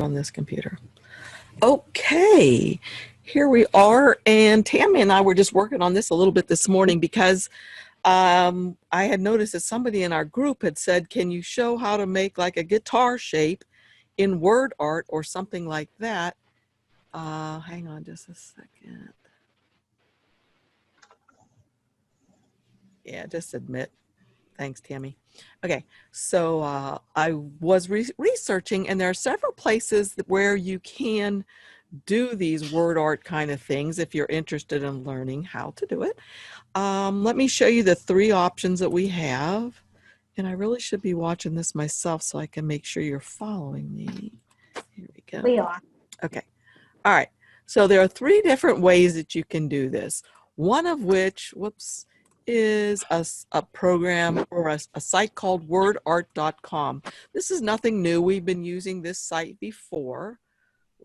on this computer. Okay, here we are, and Tammy and I were just working on this a little bit this morning because I had noticed that somebody in our group had said, can you show how to make like a guitar shape in WordArt or something like that? Hang on just a second. Yeah, just admit. Thanks, Tammy. Okay, so I was researching, and there are several places where you can do these WordArt kind of things if you're interested in learning how to do it. Let me show you the three options that we have. And I really should be watching this myself so I can make sure you're following me. Here we go. We are. Okay. All right. So there are three different ways that you can do this. One of which, whoops, is a program or a site called WordArt.com. This is nothing new. We've been using this site before,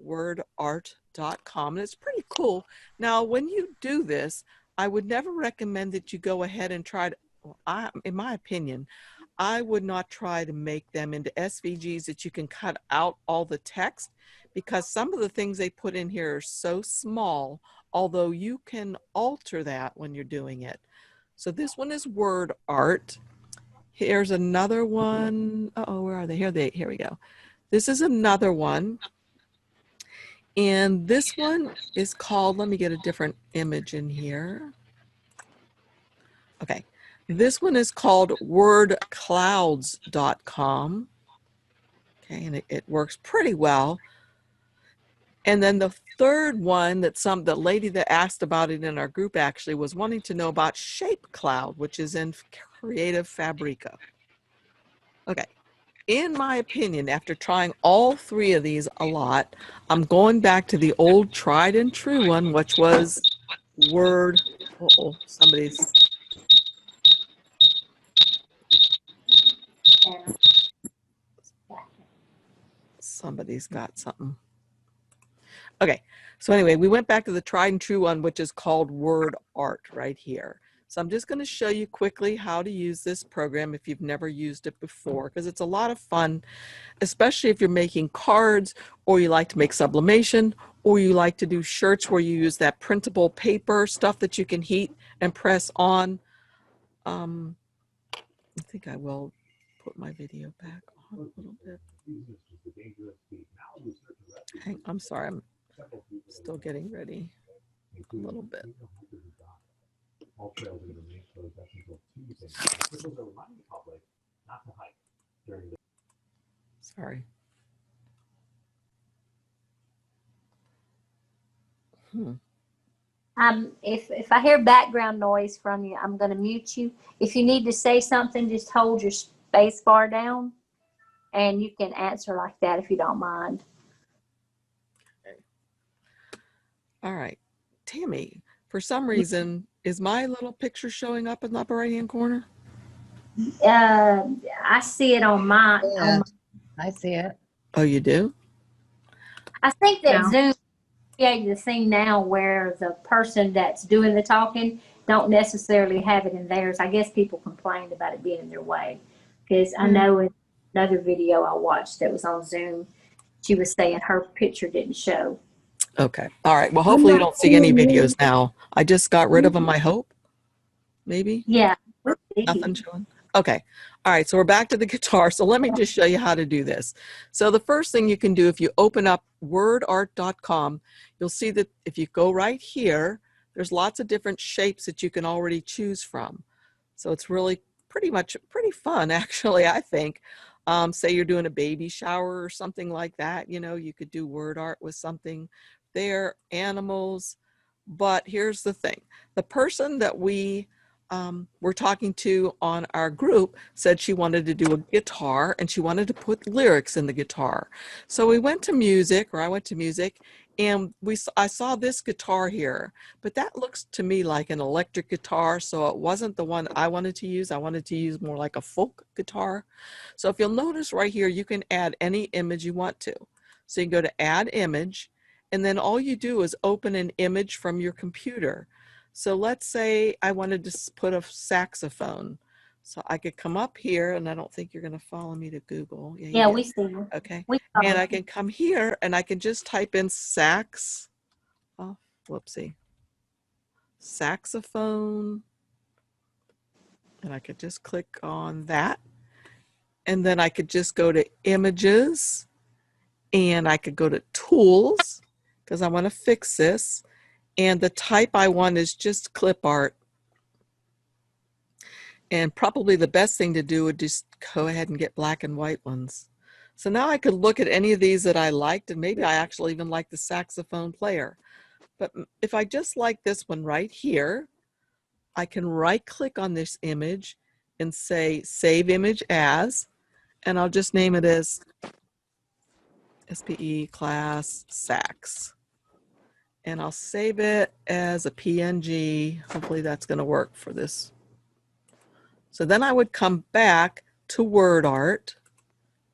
WordArt.com, and it's pretty cool. Now, when you do this, I would never recommend that you go ahead and try to, in my opinion, I would not try to make them into SVGs that you can cut out all the text, because some of the things they put in here are so small, although you can alter that when you're doing it. So this one is WordArt. Here's another one. Uh-oh, where are they? Here we go. This is another one. And this one is called, let me get a different image in here. Okay. This one is called wordclouds.com. Okay, and it works pretty well. And then the third one that the lady that asked about it in our group actually was wanting to know about Shape Cloud, which is in Creative Fabrica. Okay. In my opinion, after trying all three of these a lot, I'm going back to the old tried and true one, which was somebody's got something. Okay, so anyway, we went back to the tried and true one, which is called WordArt right here. So I'm just going to show you quickly how to use this program if you've never used it before, because it's a lot of fun, especially if you're making cards, or you like to make sublimation, or you like to do shirts where you use that printable paper stuff that you can heat and press on. I think I will put my video back on a little bit. I'm sorry, I'm still getting ready a little bit. All trails are going to remain closed up until Tuesday. Officials are reminding the public not to hike during the... Sorry. If I hear background noise from you, I'm going to mute you. If you need to say something, just hold your space bar down, and you can answer like that if you don't mind. Okay. All right, Tammy. For some reason, is my little picture showing up in the upper right-hand corner? I see it on my. Yeah, I see it. Oh, you do? I think that Zoom created the thing now where the person that's doing the talking don't necessarily have it in theirs. I guess people complained about it being in their way, because I know in another video I watched that was on Zoom, she was saying her picture didn't show. Okay. All right. Well, hopefully you don't see any videos now. I just got rid of them, I hope. Maybe? Yeah. Nothing showing? Okay. All right. So we're back to the guitar. So let me just show you how to do this. So the first thing you can do, if you open up wordart.com, you'll see that if you go right here, there's lots of different shapes that you can already choose from. So it's really pretty fun, actually, I think. Say you're doing a baby shower or something like that, you know, you could do WordArt with something there, animals. But here's the thing. The person that we were talking to on our group said she wanted to do a guitar, and she wanted to put lyrics in the guitar. So we went to music, or I went to music, and I saw this guitar here, but that looks to me like an electric guitar, so it wasn't the one I wanted to use. I wanted to use more like a folk guitar. So if you'll notice right here, you can add any image you want to. So you can go to add image, and then all you do is open an image from your computer. So let's say I wanted to put a saxophone. So I could come up here, and I don't think you're going to follow me to Google. Yeah, you Yeah, did. we see you. Okay. We And saw I can come here and I can just type in sax. Oh, whoopsie. Saxophone. And I could just click on that. And then I could just go to images and I could go to tools because I want to fix this. And the type I want is just clip art. And probably the best thing to do would just go ahead and get black and white ones. So now I could look at any of these that I liked, and maybe I actually even like the saxophone player. But if I just like this one right here, I can right click on this image and say save image as, and I'll just name it as SPE class sax. And I'll save it as a PNG. Hopefully that's going to work for this. So then I would come back to WordArt.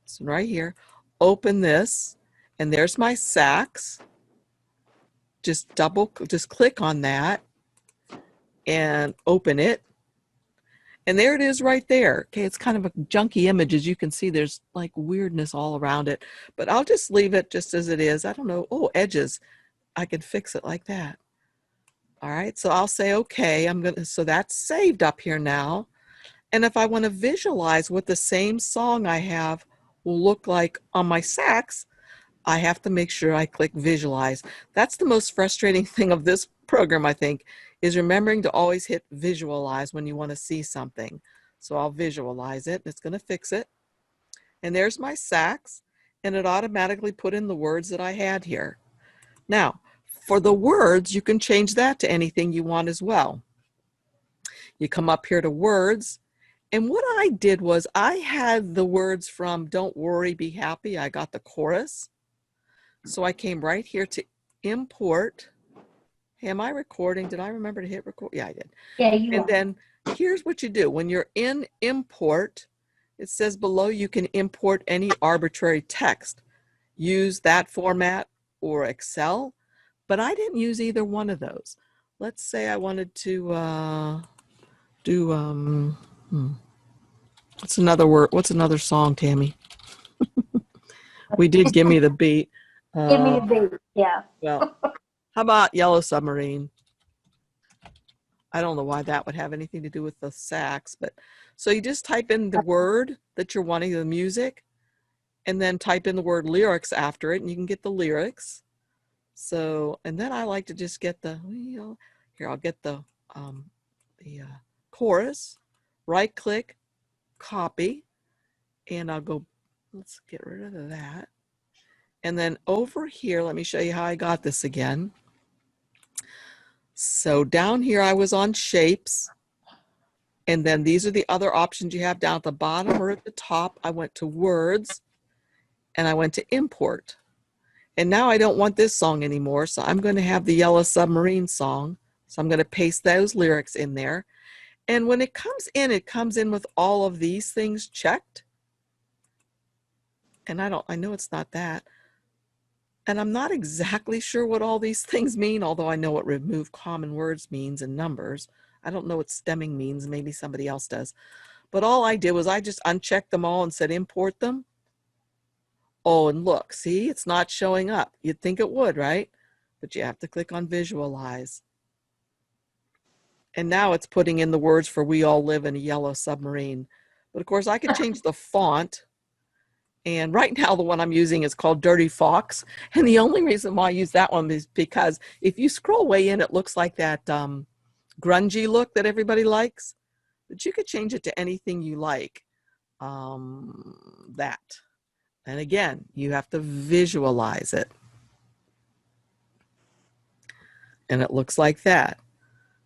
So right here, open this, and there's my sax. Just click on that and open it. And there it is right there. Okay, it's kind of a junky image. As you can see, there's like weirdness all around it. But I'll just leave it just as it is. I don't know. Oh, edges. I can fix it like that. All right, so I'll say, okay, so that's saved up here now. And if I want to visualize what the same song I have will look like on my sax, I have to make sure I click visualize. That's the most frustrating thing of this program, I think, is remembering to always hit visualize when you want to see something. So I'll visualize it. It's going to fix it. And there's my sax, and it automatically put in the words that I had here. Now, for the words, you can change that to anything you want as well. You come up here to words, and what I did was I had the words from Don't Worry, Be Happy. I got the chorus. So I came right here to import. Hey, am I recording? Did I remember to hit record? Yeah, I did. Yeah, you And are. then here's what you do. When you're in import, it says below you can import any arbitrary text. Use that format or Excel, but I didn't use either one of those. Let's say I wanted to do, what's another word? What's another song, Tammy? We did Give Me the Beat. Give me the beat. Yeah. Well, how about Yellow Submarine? I don't know why that would have anything to do with the sax, but so you just type in the word that you're wanting, the music, and then type in the word lyrics after it, and you can get the lyrics. So, and then I like to just get the, here, I'll get the chorus, right click, copy, and I'll go, let's get rid of that. And then over here, let me show you how I got this again. So down here, I was on shapes. And then these are the other options you have down at the bottom or at the top. I went to words and I went to import. And now I don't want this song anymore. So I'm going to have the Yellow Submarine song. So I'm going to paste those lyrics in there. And when it comes in with all of these things checked. And I know it's not that. And I'm not exactly sure what all these things mean, although I know what remove common words means and numbers. I don't know what stemming means. Maybe somebody else does. But all I did was I just unchecked them all and said import them. Oh, and look, see, it's not showing up. You'd think it would, right? But you have to click on visualize. And now it's putting in the words for We All Live in a Yellow Submarine. But of course, I could change the font. And right now, the one I'm using is called Dirty Fox. And the only reason why I use that one is because if you scroll way in, it looks like that grungy look that everybody likes. But you could change it to anything you like. That. And again, you have to visualize it. And it looks like that.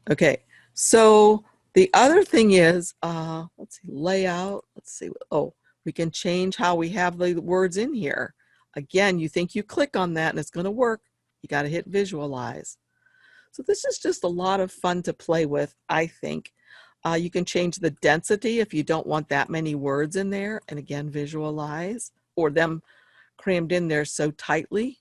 Okay, so the other thing is, let's see, layout. Let's see. Oh, we can change how we have the words in here. Again, you think you click on that and it's going to work. You got to hit visualize. So this is just a lot of fun to play with, I think. You can change the density if you don't want that many words in there. And again, visualize, or them crammed in there so tightly.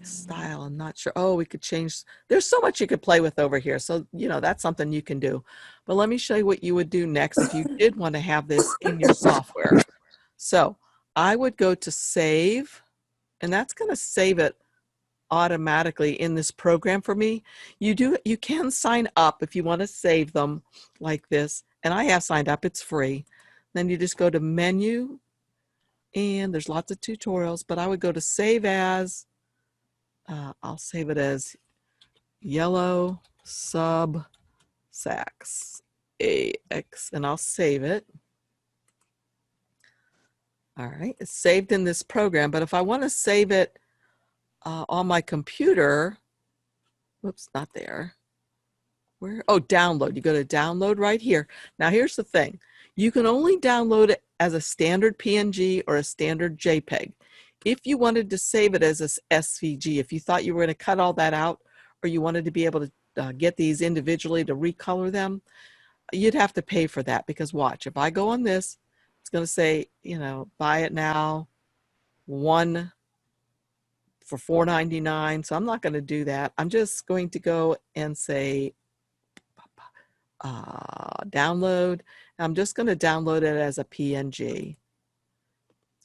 style, I'm not sure. Oh, we could change. There's so much you could play with over here. So, you know, that's something you can do. But let me show you what you would do next if you did want to have this in your software. So I would go to save, and that's going to save it automatically in this program for me. You can sign up if you want to save them like this. And I have signed up, it's free. Then you just go to menu, and there's lots of tutorials, but I would go to save as, I'll save it as yellow sub sax AX, and I'll save it. All right, it's saved in this program, but if I want to save it on my computer, whoops, not there. Where? Oh, download. You go to download right here. Now here's the thing. You can only download it as a standard PNG or a standard JPEG. If you wanted to save it as a SVG, if you thought you were going to cut all that out, or you wanted to be able to get these individually to recolor them, you'd have to pay for that, because watch, if I go on this, it's going to say, you know, buy it now, one for $4.99. So I'm not going to do that. I'm just going to go and say download. I'm just going to download it as a PNG.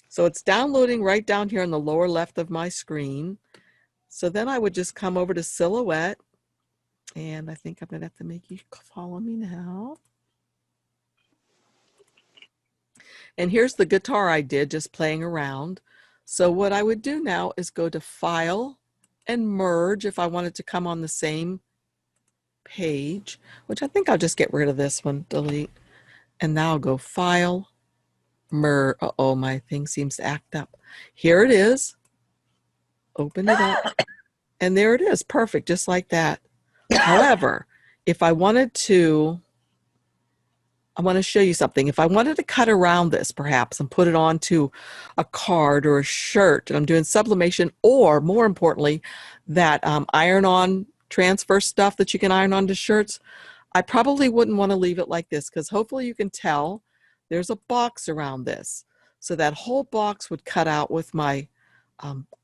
So it's downloading right down here on the lower left of my screen. So then I would just come over to Silhouette, and I think I'm going to have to make you follow me now. And here's the guitar I did just playing around. So what I would do now is go to File and Merge if I wanted to come on the same page, which I think I'll just get rid of this one, delete. And now I'll go File, Merge. Uh-oh, my thing seems to act up. Here it is. Open it up. And there it is. Perfect, just like that. However, if I wanted to, I want to show you something. If I wanted to cut around this perhaps and put it onto a card or a shirt, and I'm doing sublimation, or more importantly, that iron-on transfer stuff that you can iron onto shirts, I probably wouldn't want to leave it like this, because hopefully you can tell there's a box around this. So that whole box would cut out with my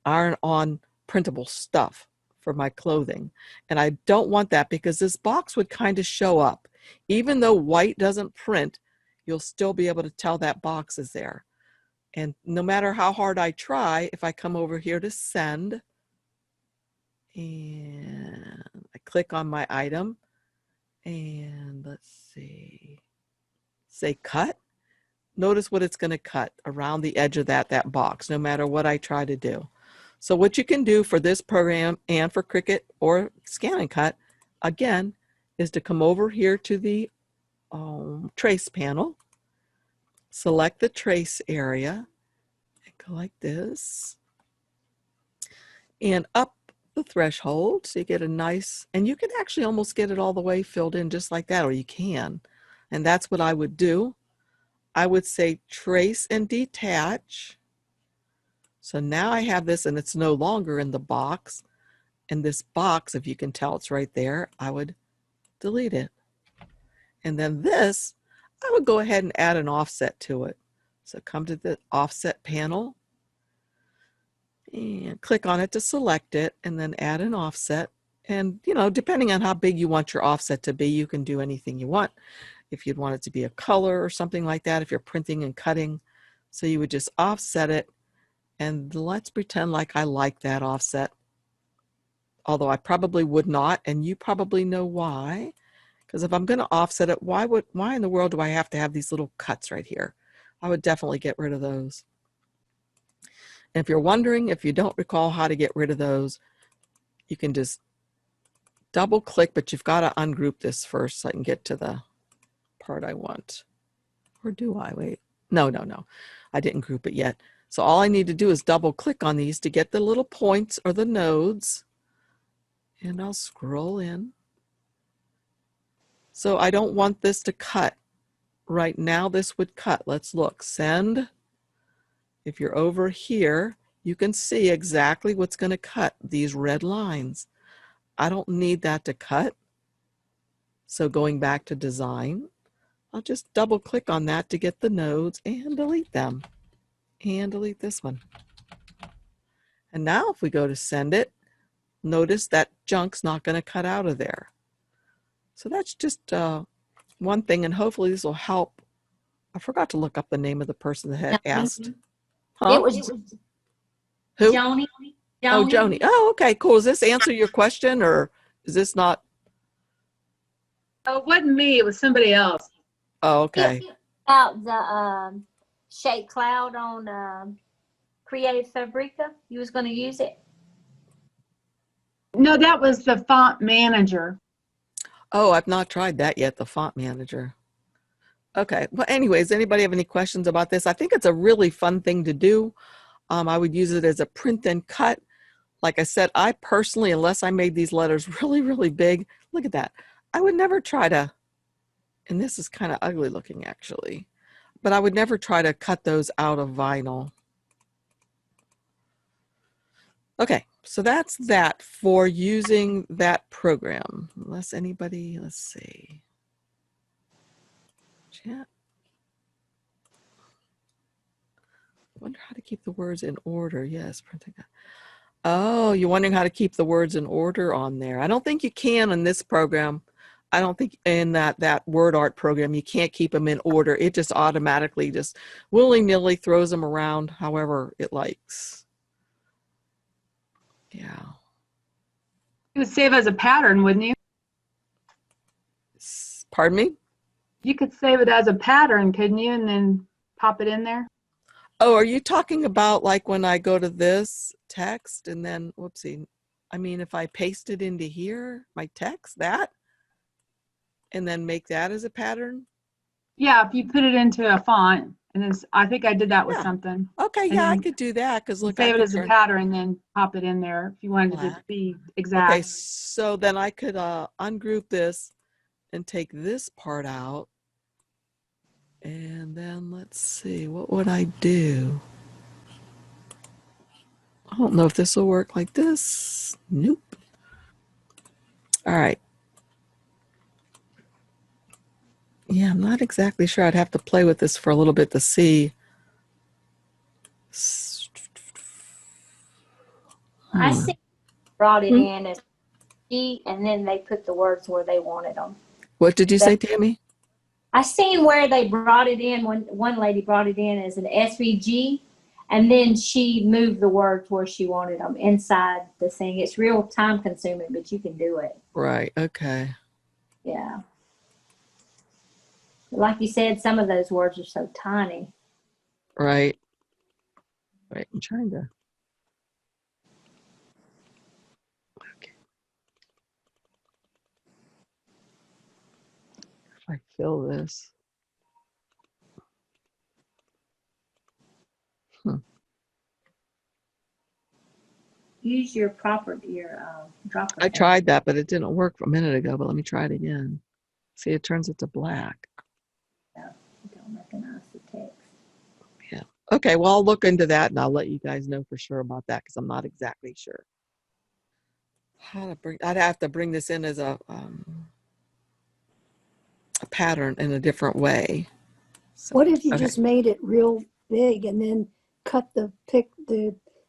iron-on printable stuff for my clothing. And I don't want that, because this box would kind of show up. Even though white doesn't print, you'll still be able to tell that box is there. And no matter how hard I try, if I come over here to send, and I click on my item, and let's see, say cut, notice what it's going to cut around the edge of that box, no matter what I try to do. So what you can do for this program and for Cricut or Scan and Cut, again, is to come over here to the trace panel, select the trace area, and go like this, and up the threshold so you get a nice, and you can actually almost get it all the way filled in just like that, or you can. And that's what I would do. I would say trace and detach. So now I have this, and it's no longer in the box. And this box, if you can tell it's right there, I would delete it. And then this, I would go ahead and add an offset to it. So come to the offset panel and click on it to select it, and then add an offset. And, you know, depending on how big you want your offset to be, you can do anything you want. If you'd want it to be a color or something like that, if you're printing and cutting. So you would just offset it. And let's pretend like I like that offset. Although I probably would not, and you probably know why. Because if I'm going to offset it, why in the world do I have to have these little cuts right here? I would definitely get rid of those. And if you're wondering, if you don't recall how to get rid of those, you can just double click, but you've got to ungroup this first so I can get to the part I want. Or do I? Wait. No. I didn't group it yet. So all I need to do is double click on these to get the little points or the nodes. And I'll scroll in. So I don't want this to cut. Right now this would cut. Let's look. Send. If you're over here, you can see exactly what's going to cut, these red lines. I don't need that to cut. So going back to design, I'll just double click on that to get the nodes and delete them. And delete this one. And now if we go to send it, notice that junk's not going to cut out of there. So that's just one thing, and hopefully this will help. I forgot to look up the name of the person that had asked. Huh? It was Who? Joni. Oh, Joni. Oh, okay, cool. Does this answer your question, or is this not? Oh, it wasn't me. It was somebody else. Oh, okay. About the shape cloud on Creative Fabrica. You was going to use it. No, that was the font manager. Oh, I've not tried that yet, the font manager. Okay. Well, anyways, anybody have any questions about this? I think it's a really fun thing to do. I would use it as a print and cut. Like I said, I personally, unless I made these letters really, really big, look at that. I would never try to, and this is kind of ugly looking actually, but I would never try to cut those out of vinyl. Okay, so that's that for using that program. Unless anybody, let's see. Chat. Wonder how to keep the words in order. Yes, printing. Oh, you're wondering how to keep the words in order on there. I don't think you can in this program. I don't think in that WordArt program, you can't keep them in order. It just automatically just willy-nilly throws them around however it likes. Yeah. You would save as a pattern, wouldn't you? Pardon me? You could save it as a pattern, couldn't you? And then pop it in there. Oh, are you talking about like when I go to this text and then, whoopsie, I mean, if I paste it into here, my text, that, and then make that as a pattern? Yeah, if you put it into a font, and then I think I did that with Yeah. something. Okay, And yeah, I then could do that because look, save I it could as a turn. pattern, and then pop it in there if you wanted it to Black. be exact. Okay, so then I could ungroup this and take this part out. And then let's see, what would I do? I don't know if this will work like this. Nope. All right. Yeah, I'm not exactly sure. I'd have to play with this for a little bit to see. I see brought it in as G, and then they put the words where they wanted them. What did you say, Tammy? I seen where they brought it in. One lady brought it in as an SVG, and then she moved the words where she wanted them inside the thing. It's real time consuming, but you can do it. Right. Okay. Yeah. Like you said, some of those words are so tiny. Right. Right. I'm trying to. Okay. If I fill this. Use your dropper. I tried that, but it didn't work a minute ago. But let me try it again. See, it turns it to black. Yeah, you don't recognize the text. Yeah. Okay. Well, I'll look into that and I'll let you guys know for sure about that because I'm not exactly sure how to bring. I'd have to bring this in as a pattern in a different way. So, What if you okay. just made it real big and then cut the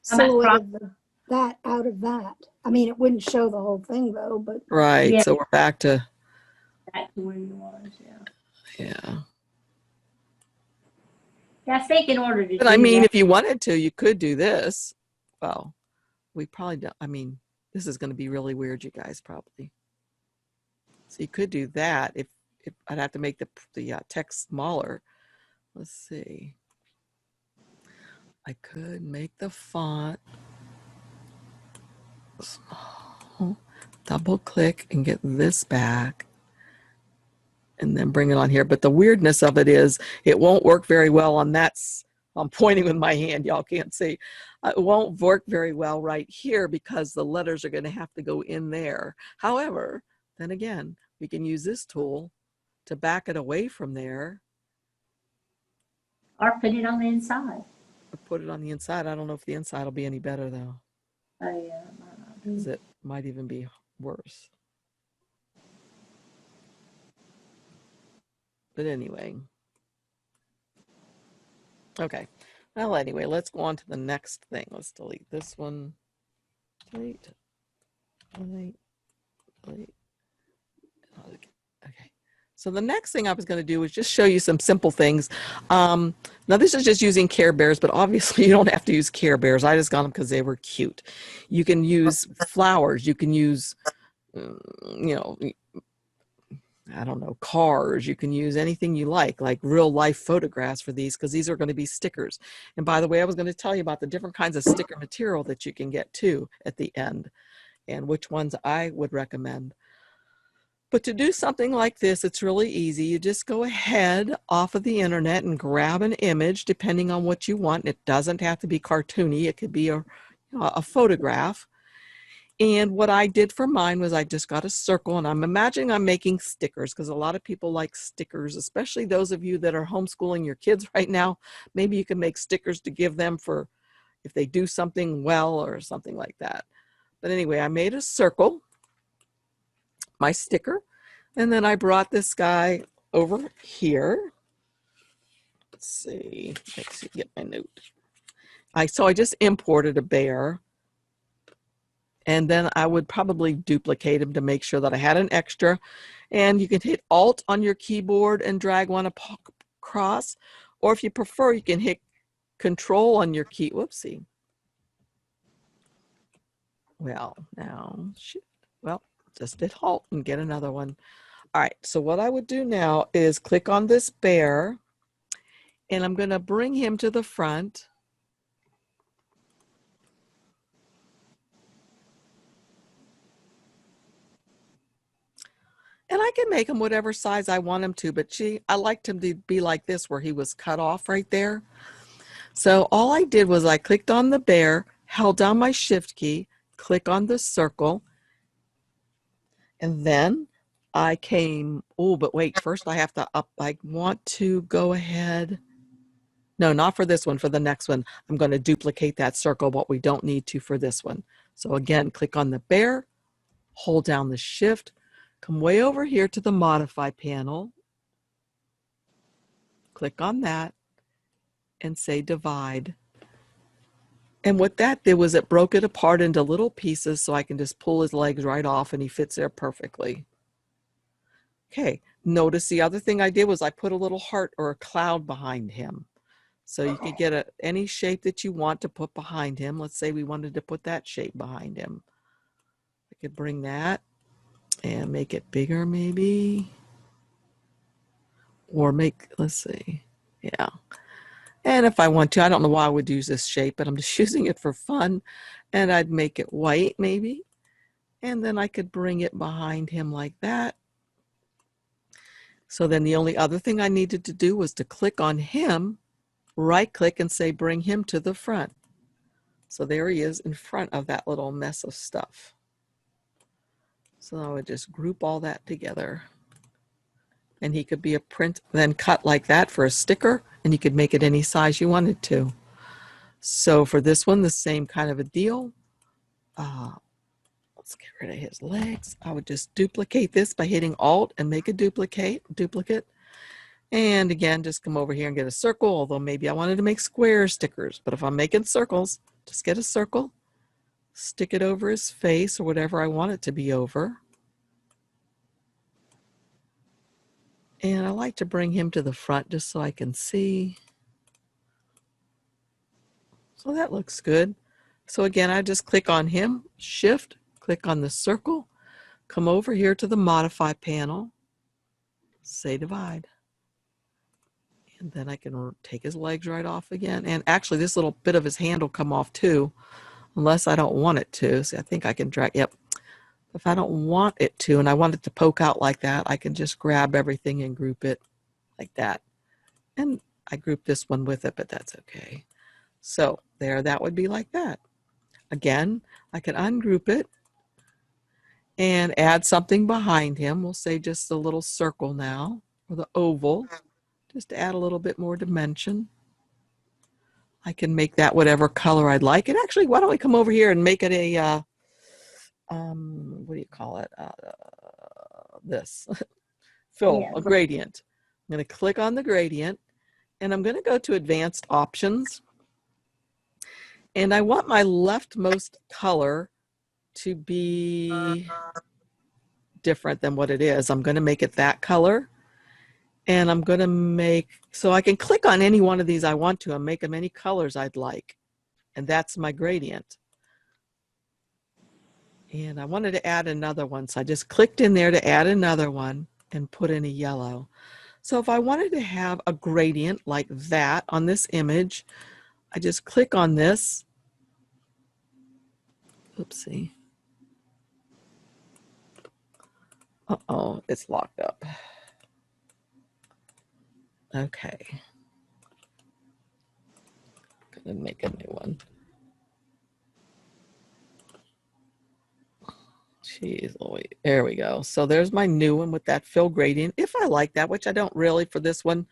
silhouette of that out of that? I mean, it wouldn't show the whole thing though, but Right. Yeah. So we're back to where you was. Yeah. yeah. Yeah, I think in order to But do I mean, that, if you wanted to, you could do this. Well, we probably don't. I mean, this is going to be really weird, you guys probably. So you could do that if I'd have to make the text smaller. Let's see. I could make the font small, double click and get this back and then bring it on here. But the weirdness of it is it won't work very well on that. I'm pointing with my hand. Y'all can't see. It won't work very well right here because the letters are going to have to go in there. However, then again, we can use this tool to back it away from there. or put it on the inside. Or put it on the inside. I don't know if the inside will be any better though. Oh yeah, it might not be. Because it might even be worse. But anyway. Okay. Well, anyway, let's go on to the next thing. Let's delete this one. Delete. Delete, delete. Okay. So the next thing I was going to do was just show you some simple things. Now this is just using Care Bears, but obviously you don't have to use Care Bears. I just got them because they were cute. You can use flowers. You can use, you know, I don't know, cars. You can use anything you like real life photographs for these, because these are going to be stickers. And by the way, I was going to tell you about the different kinds of sticker material that you can get too at the end, and which ones I would recommend. But to do something like this, it's really easy. You just go ahead off of the internet and grab an image depending on what you want. It doesn't have to be cartoony. It could be a photograph. And what I did for mine was I just got a circle, and I'm imagining I'm making stickers, because a lot of people like stickers, especially those of you that are homeschooling your kids right now. Maybe you can make stickers to give them for if they do something well or something like that. But anyway, I made a circle, my sticker, and then I brought this guy over here. Let's see, get my note. So I just imported a bear, and then I would probably duplicate him to make sure that I had an extra. And you can hit Alt on your keyboard and drag one across, or if you prefer, you can hit Control on your key. Whoopsie. Well, now shift. Well, just hit Alt and get another one. All right, so what I would do now is click on this bear, and I'm going to bring him to the front. And I can make him whatever size I want him to, but I liked him to be like this, where he was cut off right there. So all I did was I clicked on the bear, held down my shift key, click on the circle, and then I came, oh, but wait, first I have to I want to go ahead. No, not for this one, for the next one. I'm going to duplicate that circle, but we don't need to for this one. So again, click on the bear, hold down the shift, come way over here to the modify panel, click on that, and say divide. And what that did was it broke it apart into little pieces, so I can just pull his legs right off and he fits there perfectly. Okay, notice the other thing I did was I put a little heart or a cloud behind him. So you could get any shape that you want to put behind him. Let's say we wanted to put that shape behind him. I could bring that and make it bigger maybe. Or let's see, yeah. And if I want to, I don't know why I would use this shape, but I'm just using it for fun. And I'd make it white maybe. And then I could bring it behind him like that. So then the only other thing I needed to do was to click on him, right click and say bring him to the front. So there he is in front of that little mess of stuff. So I would just group all that together. And he could be a print, then cut like that for a sticker, and you could make it any size you wanted to. So for this one, the same kind of a deal. Let's get rid of his legs. I would just duplicate this by hitting Alt and make a duplicate. And again, just come over here and get a circle, although maybe I wanted to make square stickers. But if I'm making circles, just get a circle, stick it over his face or whatever I want it to be over. And I like to bring him to the front just so I can see. So that looks good. So again, I just click on him, shift, click on the circle, come over here to the modify panel, say divide. And then I can take his legs right off again. And actually this little bit of his hand will come off too, unless I don't want it to. See, I think I can drag, yep. If I don't want it to, and I want it to poke out like that, I can just grab everything and group it like that. And I grouped this one with it, but that's okay. So there, that would be like that. Again, I can ungroup it and add something behind him. We'll say just a little circle now, or the oval, just to add a little bit more dimension. I can make that whatever color I'd like. And actually, why don't we come over here and make it a, what do you call it? This, fill, Yeah. a gradient. I'm going to click on the gradient, and I'm going to go to advanced options. And I want my leftmost color to be different than what it is, I'm going to make it that color. And I'm going to make, so I can click on any one of these I want to and make them any colors I'd like. And that's my gradient. And I wanted to add another one. So I just clicked in there to add another one and put in a yellow. So if I wanted to have a gradient like that on this image, I just click on this. Oopsie. Uh-oh, it's locked up. Okay. Gonna make a new one. Jeez, Louise. There we go. So there's my new one with that fill gradient. If I like that, which I don't really for this one,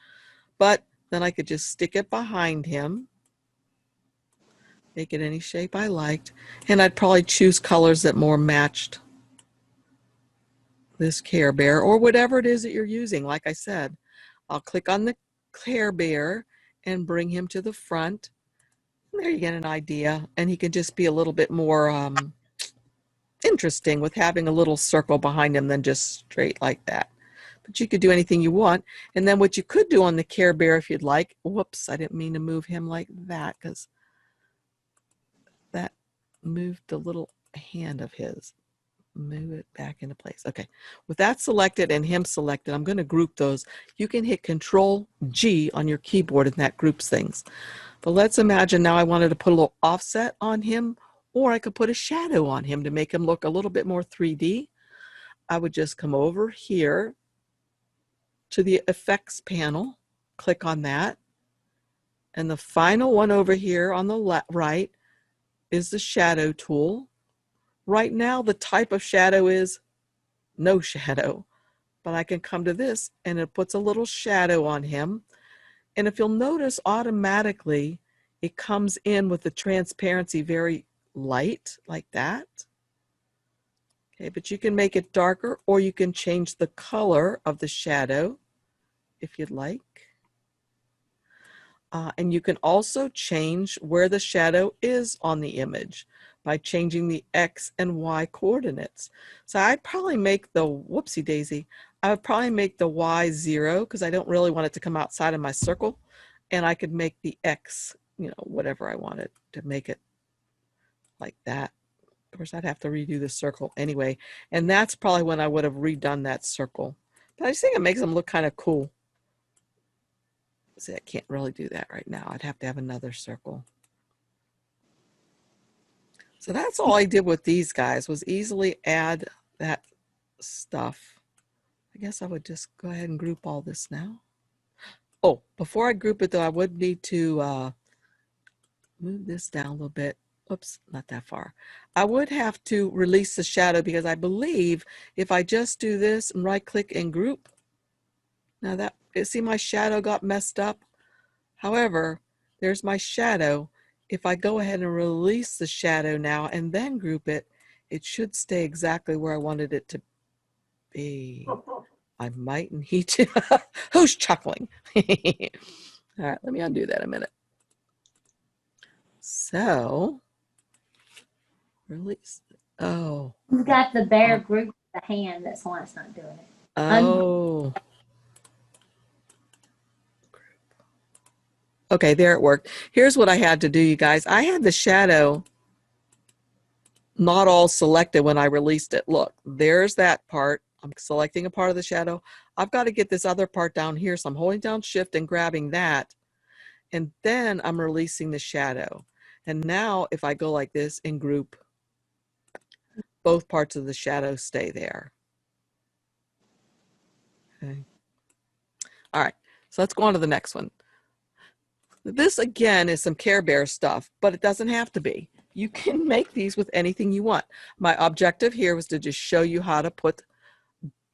but then I could just stick it behind him. Make it any shape I liked. And I'd probably choose colors that more matched this Care Bear or whatever it is that you're using. Like I said, I'll click on the Care Bear and bring him to the front. There you get an idea. And he can just be a little bit more interesting with having a little circle behind him than just straight like that. But you could do anything you want. And then what you could do on the Care Bear if you'd like, whoops, I didn't mean to move him like that because that moved the little hand of his. Move it back into place. Okay, with that selected and him selected, I'm going to group those. You can hit Control G on your keyboard and that groups things. But let's imagine now I wanted to put a little offset on him, or I could put a shadow on him to make him look a little bit more 3D. I would just come over here to the effects panel, click on that. And the final one over here on the right is the shadow tool. Right now, the type of shadow is no shadow, but I can come to this and it puts a little shadow on him. And if you'll notice, automatically, it comes in with the transparency very light like that. Okay, but you can make it darker or you can change the color of the shadow if you'd like. And you can also change where the shadow is on the image by changing the X and Y coordinates. So I'd probably make the, whoopsie daisy, I would probably make the Y 0 because I don't really want it to come outside of my circle. And I could make the X, you know, whatever I wanted to make it like that. Of course, I'd have to redo the circle anyway. And that's probably when I would have redone that circle. But I just think it makes them look kind of cool. See, I can't really do that right now. I'd have to have another circle. So that's all I did with these guys was easily add that stuff. I guess I would just go ahead and group all this now. Oh, before I group it though, I would need to move this down a little bit. Oops, not that far. I would have to release the shadow because I believe if I just do this and right click and group, now that, see my shadow got messed up. However, there's my shadow. If I go ahead and release the shadow now and then group it, it should stay exactly where I wanted it to be. I might need to. Who's chuckling? All right, let me undo that a minute. So, release. Oh. You've got the bear group, the hand, that's why it's not doing it. Oh. Okay, there it worked. Here's what I had to do, you guys. I had the shadow not all selected when I released it. Look, there's that part. I'm selecting a part of the shadow. I've got to get this other part down here. So I'm holding down Shift and grabbing that. And then I'm releasing the shadow. And now if I go like this and group, both parts of the shadow stay there. Okay. All right, so let's go on to the next one. This again is some Care Bear stuff, but it doesn't have to be. You can make these with anything you want. My objective here was to just show you how to put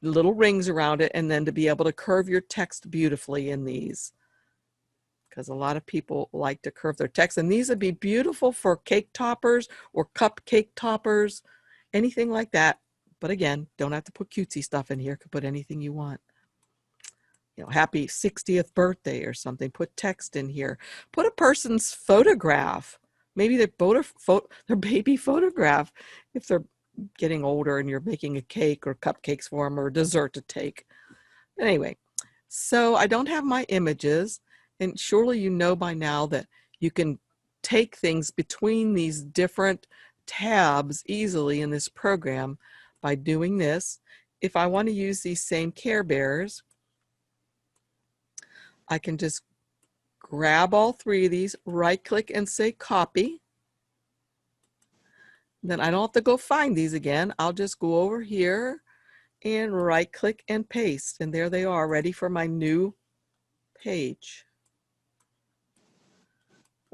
little rings around it and then to be able to curve your text beautifully in these. Because a lot of people like to curve their text. And these would be beautiful for cake toppers or cupcake toppers, anything like that. But again, don't have to put cutesy stuff in here. You can put anything you want. You know, happy 60th birthday or something. Put text in here. Put a person's photograph. Maybe their baby photograph. If they're getting older and you're making a cake or cupcakes for them or dessert to take. Anyway, so I don't have my images, and surely you know by now that you can take things between these different tabs easily in this program by doing this. If I want to use these same Care Bears, I can just grab all three of these, right click and say copy. Then I don't have to go find these again. I'll just go over here and right click and paste, and there they are, ready for my new page.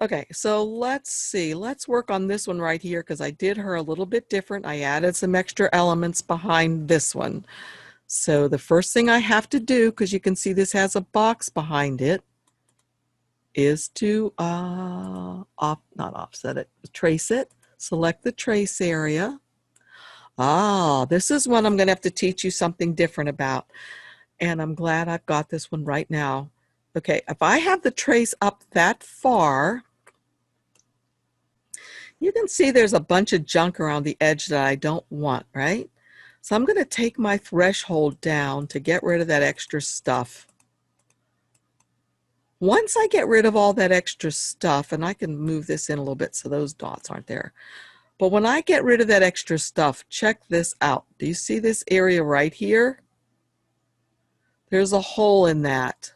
Okay, so let's see. Let's work on this one right here because I did her a little bit different. I added some extra elements behind this one. So the first thing I have to do, because you can see this has a box behind it, is to not offset it, trace it. Select the trace area. This is one I'm going to have to teach you something different about. And I'm glad I've got this one right now. Okay, if I have the trace up that far, you can see there's a bunch of junk around the edge that I don't want, right? So I'm going to take my threshold down to get rid of that extra stuff. Once I get rid of all that extra stuff, and I can move this in a little bit so those dots aren't there. But when I get rid of that extra stuff, check this out. Do you see this area right here? There's a hole in that.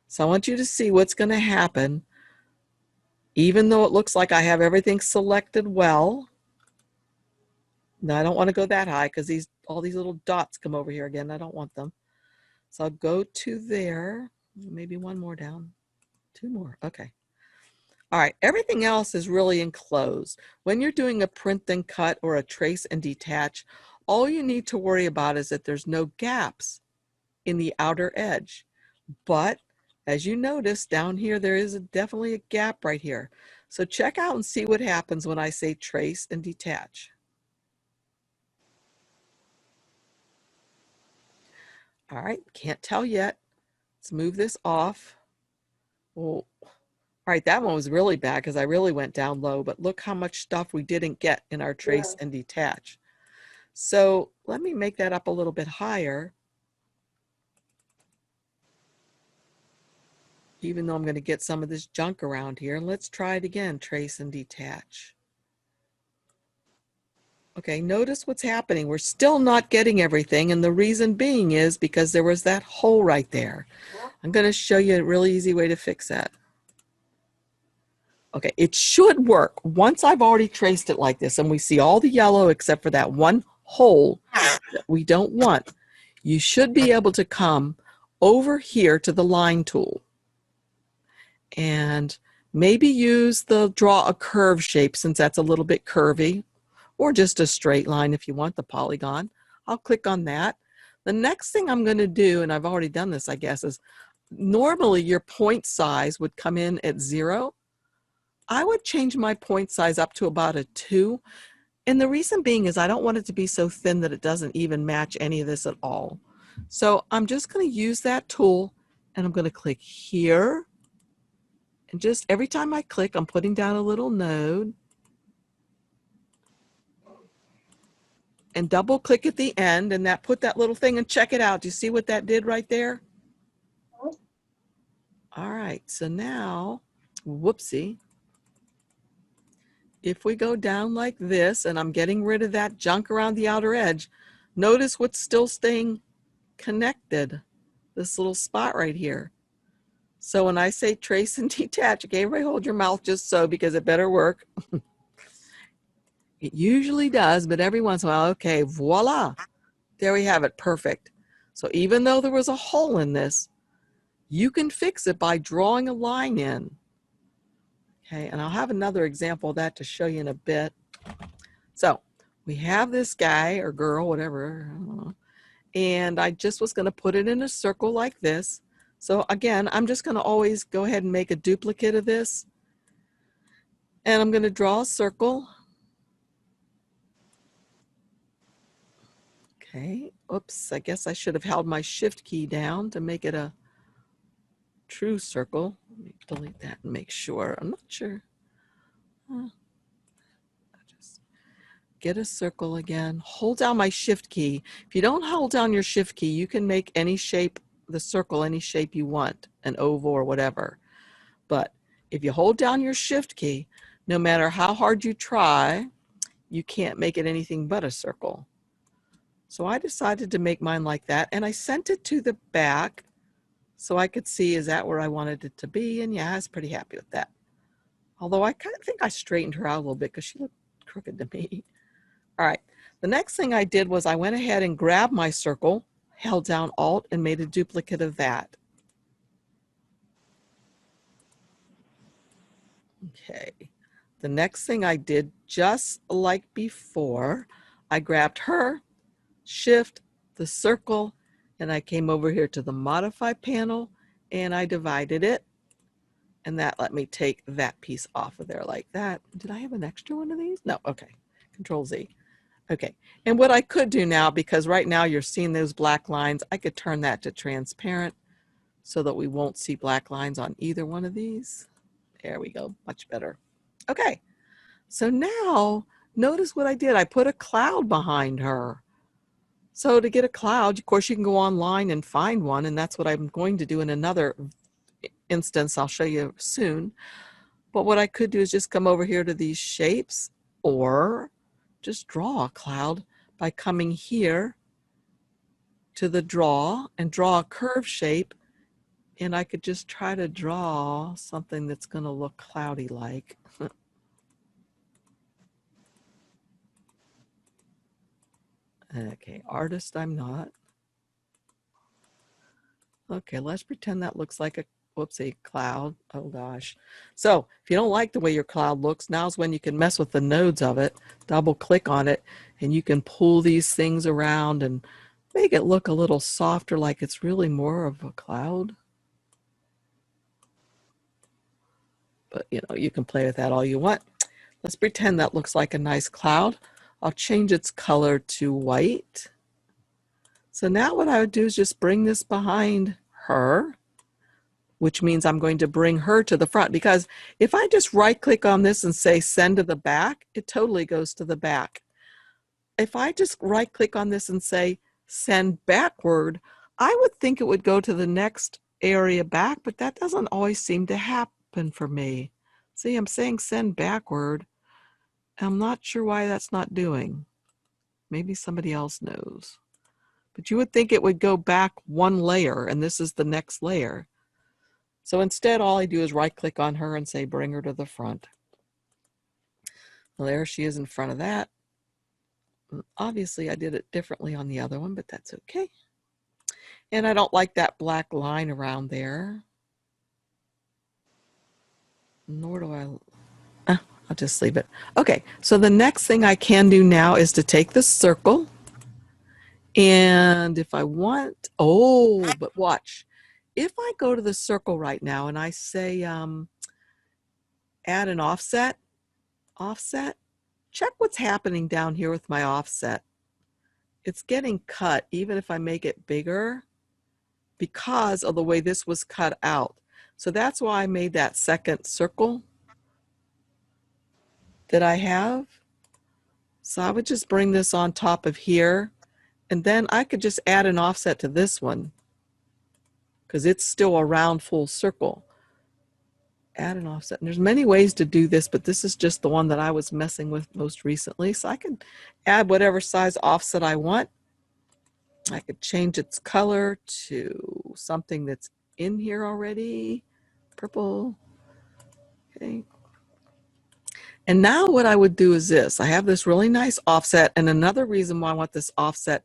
So I want you to see what's going to happen. Even though it looks like I have everything selected well, now I don't want to go that high because all these little dots come over here again. I don't want them. So I'll go to there, maybe one more down, two more. Okay. All right, everything else is really enclosed. When you're doing a print and cut or a trace and detach, all you need to worry about is that there's no gaps in the outer edge. But as you notice down here, there is definitely a gap right here. So check out and see what happens when I say trace and detach. All right, can't tell yet. Let's move this off. Well, all right, that one was really bad because I really went down low, but look how much stuff we didn't get in our trace and detach. So let me make that up a little bit higher, even though I'm going to get some of this junk around here. And let's try it again, trace and detach. Okay, notice what's happening. We're still not getting everything, and the reason being is because there was that hole right there. I'm going to show you a really easy way to fix that. Okay, it should work. Once I've already traced it like this, and we see all the yellow except for that one hole that we don't want, you should be able to come over here to the line tool and maybe use the draw a curve shape since that's a little bit curvy, or just a straight line if you want the polygon. I'll click on that. The next thing I'm going to do, and I've already done this, I guess, is normally your point size would come in at 0. I would change my point size up to about a 2. And the reason being is I don't want it to be so thin that it doesn't even match any of this at all. So I'm just going to use that tool, and I'm going to click here. And just every time I click, I'm putting down a little node. And double click at the end, and that put that little thing, and check it out. Do you see what that did right there? All right, so now, whoopsie. If we go down like this, and I'm getting rid of that junk around the outer edge, notice what's still staying connected, this little spot right here. So when I say trace and detach, okay, everybody hold your mouth just so, because it better work. It usually does, but every once in a while, okay, voila. There we have it, perfect. So even though there was a hole in this, you can fix it by drawing a line in. Okay, and I'll have another example of that to show you in a bit. So we have this guy or girl, whatever, I don't know, and I just was going to put it in a circle like this. So again, I'm just going to always go ahead and make a duplicate of this. And I'm going to draw a circle. Okay, oops, I guess I should have held my shift key down to make it a true circle. Let me delete that and make sure. I'm not sure. get a circle again, hold down my shift key. If you don't hold down your shift key, you can make any shape, the circle, any shape you want, an oval or whatever. But if you hold down your shift key, no matter how hard you try, you can't make it anything but a circle. So I decided to make mine like that, and I sent it to the back so I could see, is that where I wanted it to be? And yeah, I was pretty happy with that. Although I kind of think I straightened her out a little bit because she looked crooked to me. All right, the next thing I did was I went ahead and grabbed my circle, held down Alt, and made a duplicate of that. Okay, the next thing I did, just like before, I grabbed her, Shift, the circle, and I came over here to the Modify panel, and I divided it. And that let me take that piece off of there like that. Did I have an extra one of these? No, okay, Control Z. Okay, and what I could do now, because right now you're seeing those black lines, I could turn that to transparent so that we won't see black lines on either one of these. There we go, much better. Okay, so now notice what I did. I put a cloud behind her. So to get a cloud, of course, you can go online and find one, and that's what I'm going to do in another instance I'll show you soon. But what I could do is just come over here to these shapes, or just draw a cloud by coming here to the draw and draw a curve shape, and I could just try to draw something that's going to look cloudy like. Okay, artist I'm not. Okay, let's pretend that looks like a, whoopsie, cloud. Oh gosh. So if you don't like the way your cloud looks, now's when you can mess with the nodes of it. Double click on it and you can pull these things around and make it look a little softer, like it's really more of a cloud. But you know, you can play with that all you want. Let's pretend that looks like a nice cloud. I'll change its color to white. So now what I would do is just bring this behind her, which means I'm going to bring her to the front, because if I just right click on this and say send to the back, it totally goes to the back. If I just right click on this and say send backward, I would think it would go to the next area back, but that doesn't always seem to happen for me. See, I'm saying send backward. I'm not sure why that's not doing. Maybe somebody else knows. But you would think it would go back one layer, and this is the next layer. So instead, all I do is right click on her and say bring her to the front. Well, there she is in front of that. Obviously, I did it differently on the other one, but that's okay. And I don't like that black line around there. Nor do I... I'll just leave it. Okay, so the next thing I can do now is to take the circle. And if I want... Oh, but watch. If I go to the circle right now and I say add an offset, check what's happening down here with my offset. It's getting cut even if I make it bigger because of the way this was cut out. So that's why I made that second circle that I have. So I would just bring this on top of here, and then I could just add an offset to this one because it's still a round full circle. Add an offset. And there's many ways to do this, but this is just the one that I was messing with most recently. So I can add whatever size offset I want. I could change its color to something that's in here already. Purple. Okay. And now what I would do is this. I have this really nice offset, and another reason why I want this offset.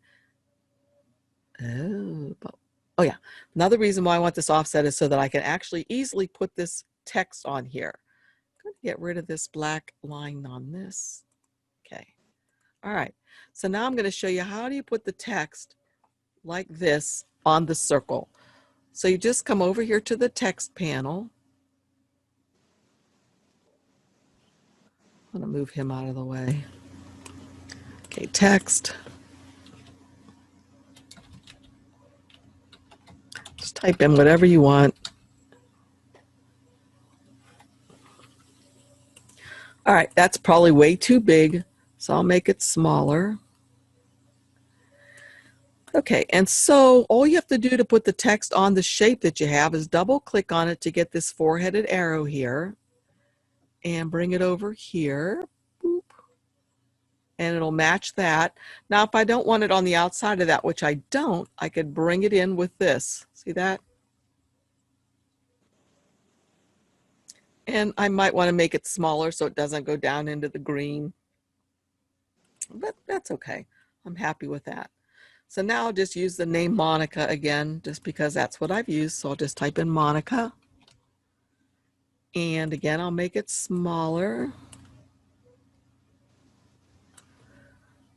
Oh yeah. Another reason why I want this offset is so that I can actually easily put this text on here. I'm going to get rid of this black line on this. Okay. All right. So now I'm going to show you how do you put the text like this on the circle. So you just come over here to the text panel. I'm going to move him out of the way. Okay, text. Just type in whatever you want. All right, that's probably way too big. So I'll make it smaller. Okay, and so all you have to do to put the text on the shape that you have is double click on it to get this four-headed arrow here and bring it over here. Boop. And it'll match that. Now, if I don't want it on the outside of that, which I don't, I could bring it in with this. See that? And I might want to make it smaller so it doesn't go down into the green. But that's okay. I'm happy with that. So now I'll just use the name Monica again, just because that's what I've used. So I'll just type in Monica. And again, I'll make it smaller.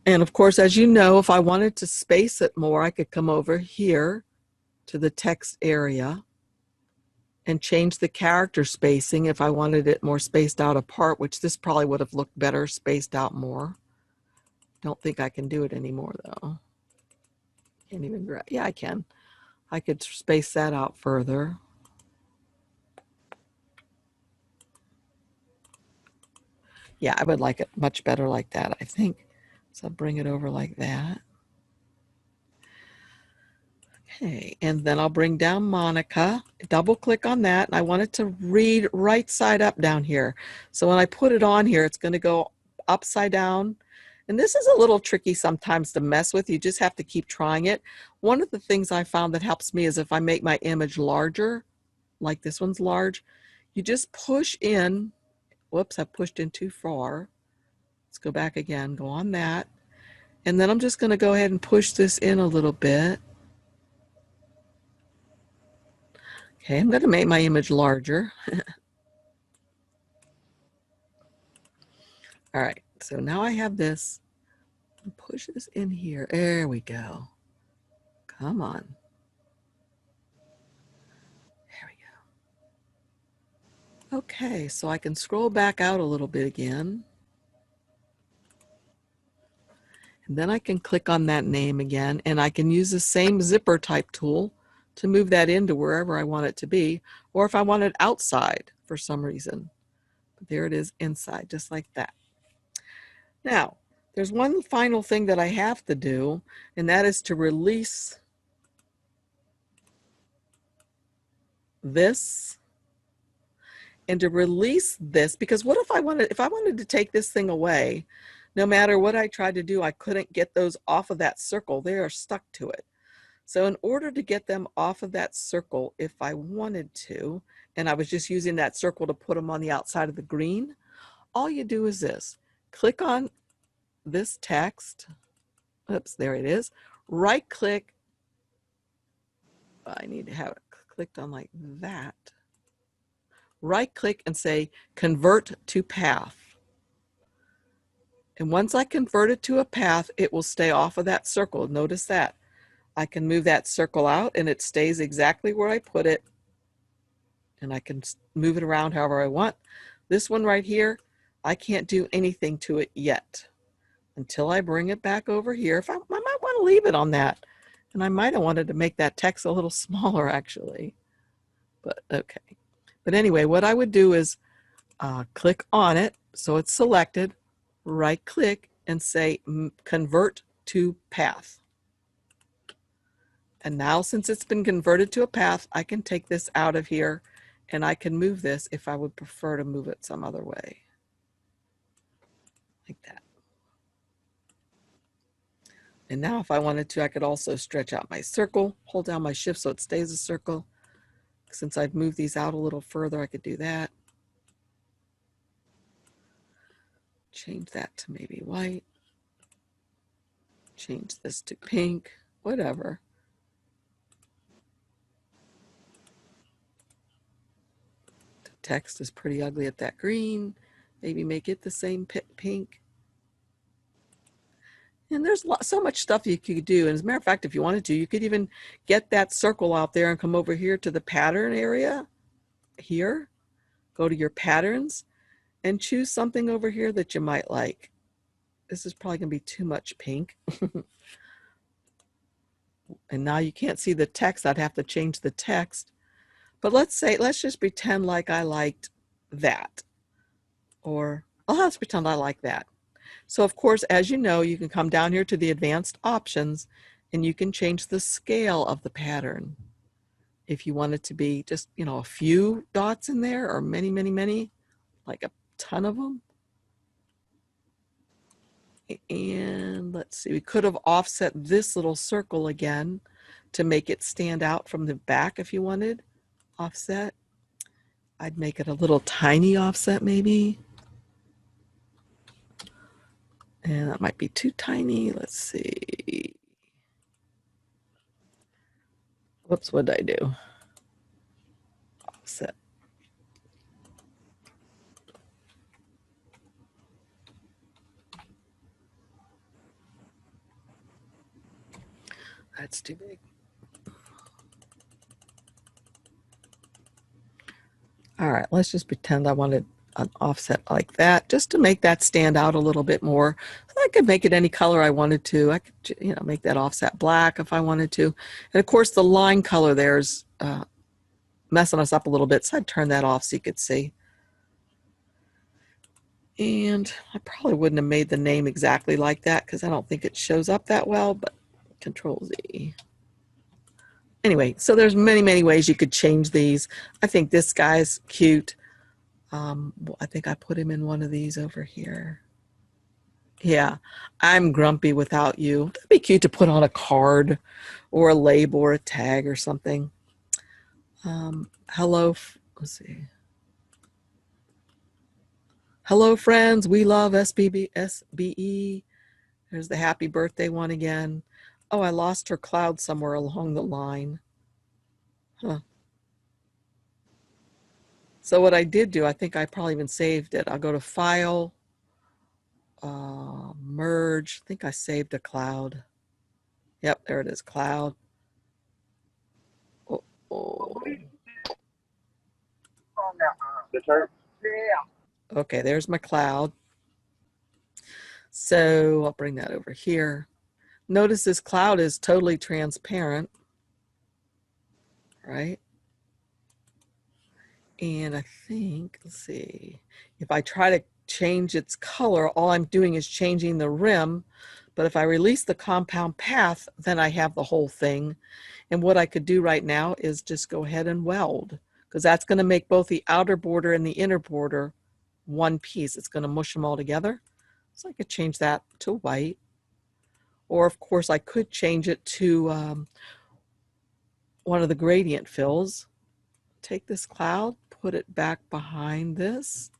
And of course, as you know, if I wanted to space it more, I could come over here to the text area and change the character spacing if I wanted it more spaced out apart, which this probably would have looked better spaced out more. Don't think I can do it anymore though. Can't even, yeah, I can. I could space that out further. Yeah, I would like it much better like that, I think. So I'll bring it over like that. Okay, and then I'll bring down Monica, double click on that, and I want it to read right side up down here. So when I put it on here, it's going to go upside down. And this is a little tricky sometimes to mess with. You just have to keep trying it. One of the things I found that helps me is if I make my image larger, like this one's large, you just push in. Whoops, I pushed in too far. Let's go back again, go on that. And then I'm just going to go ahead and push this in a little bit. Okay, I'm going to make my image larger. All right, so now I have this. Push this in here. There we go. Come on. There we go. Okay, so I can scroll back out a little bit again. And then I can click on that name again, and I can use the same zipper type tool to move that into wherever I want it to be, or if I want it outside for some reason. But there it is inside, just like that. Now, there's one final thing that I have to do, and that is to release this. And to release this, because what if I wanted to take this thing away, no matter what I tried to do, I couldn't get those off of that circle. They are stuck to it. So in order to get them off of that circle, if I wanted to, and I was just using that circle to put them on the outside of the green, all you do is this. Click on this text. Oops, there it is. Right click. I need to have it clicked on like that. Right click and say convert to path. And once I convert it to a path, it will stay off of that circle. Notice that. I can move that circle out and it stays exactly where I put it. And I can move it around however I want. This one right here, I can't do anything to it yet until I bring it back over here. If I might want to leave it on that. And I might have wanted to make that text a little smaller actually. But okay. But anyway, what I would do is click on it so it's selected, right click and say convert to path. And now since it's been converted to a path, I can take this out of here and I can move this if I would prefer to move it some other way. Like that. And now if I wanted to, I could also stretch out my circle, hold down my shift so it stays a circle. Since I've moved these out a little further, I could do that. Change that to maybe white. Change this to pink, whatever. The text is pretty ugly at that green. Maybe make it the same pink. And there's so much stuff you could do. And as a matter of fact, if you wanted to, you could even get that circle out there and come over here to the pattern area here. Go to your patterns and choose something over here that you might like. This is probably going to be too much pink. And now you can't see the text. I'd have to change the text. But let's just pretend like I liked that. Or let's pretend I like that. So of course, as you know, you can come down here to the advanced options and you can change the scale of the pattern. If you want it to be just, you know, a few dots in there or many, many, many, like a ton of them. And let's see, we could have offset this little circle again to make it stand out from the back if you wanted. Offset. I'd make it a little tiny offset maybe. And that might be too tiny. Let's see. Whoops, what did I do? Offset. That's too big. All right, let's just pretend I wanted an offset like that, just to make that stand out a little bit more. I could make it any color I wanted to. I could, you know, make that offset black if I wanted to. And of course, the line color there is messing us up a little bit, so I'd turn that off so you could see. And I probably wouldn't have made the name exactly like that because I don't think it shows up that well, but Control Z. Anyway, so there's many, many ways you could change these. I think this guy's cute. I think I put him in one of these over here. Yeah, I'm grumpy without you. That'd be cute to put on a card or a label or a tag or something. Hello, let's see. Hello, friends. We love SBE. There's the happy birthday one again. Oh, I lost her cloud somewhere along the line. Huh. So what I did do, I think I probably even saved it. I'll go to File, Merge. I think I saved a cloud. Yep, there it is, cloud. Oh, oh. Okay, there's my cloud. So I'll bring that over here. Notice this cloud is totally transparent, right? And I think, let's see, if I try to change its color, all I'm doing is changing the rim. But if I release the compound path, then I have the whole thing. And what I could do right now is just go ahead and weld, because that's going to make both the outer border and the inner border one piece. It's going to mush them all together. So I could change that to white. Or of course I could change it to one of the gradient fills. Take this cloud, put it back behind this.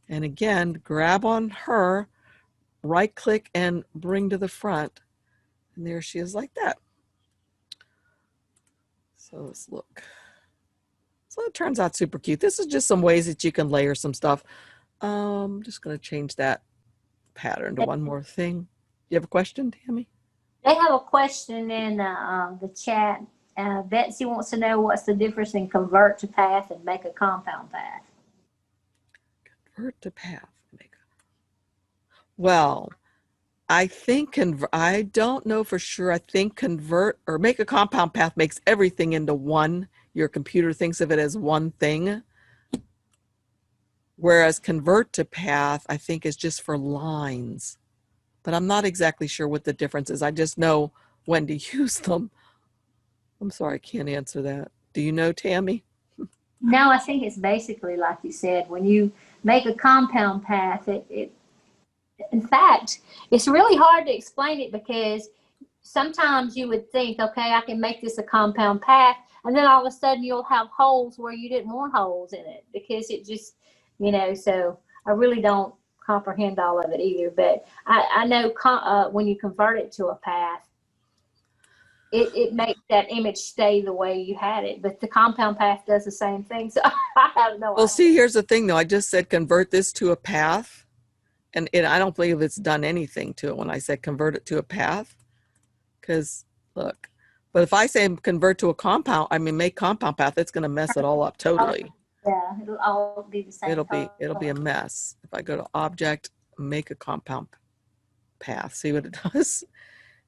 And again, grab on her, right click and bring to the front. And there she is like that. So let's look. So it turns out super cute. This is just some ways that you can layer some stuff. I'm just going to change that pattern to one more thing. You have a question, Tammy? They have a question in the chat. Betsy wants to know what's the difference in convert to path and make a compound path. Convert to path. Well, I think I don't know for sure. I think convert or make a compound path makes everything into one. Your computer thinks of it as one thing. Whereas convert to path, I think, is just for lines. But I'm not exactly sure what the difference is. I just know when to use them. I'm sorry, I can't answer that. Do you know, Tammy? No, I think it's basically like you said, when you make a compound path, in fact, it's really hard to explain it because sometimes you would think, okay, I can make this a compound path, and then all of a sudden you'll have holes where you didn't want holes in it because it just, so I really don't comprehend all of it either. But I know when you convert it to a path, it makes that image stay the way you had it, but the compound path does the same thing. So I have no idea. Well, see, here's the thing, though. I just said convert this to a path, and I don't believe it's done anything to it when I said convert it to a path. Because look, but if I say convert to a compound, make compound path, it's going to mess it all up totally. Yeah, it'll all be the same. It'll be a mess. If I go to object, make a compound path, see what it does.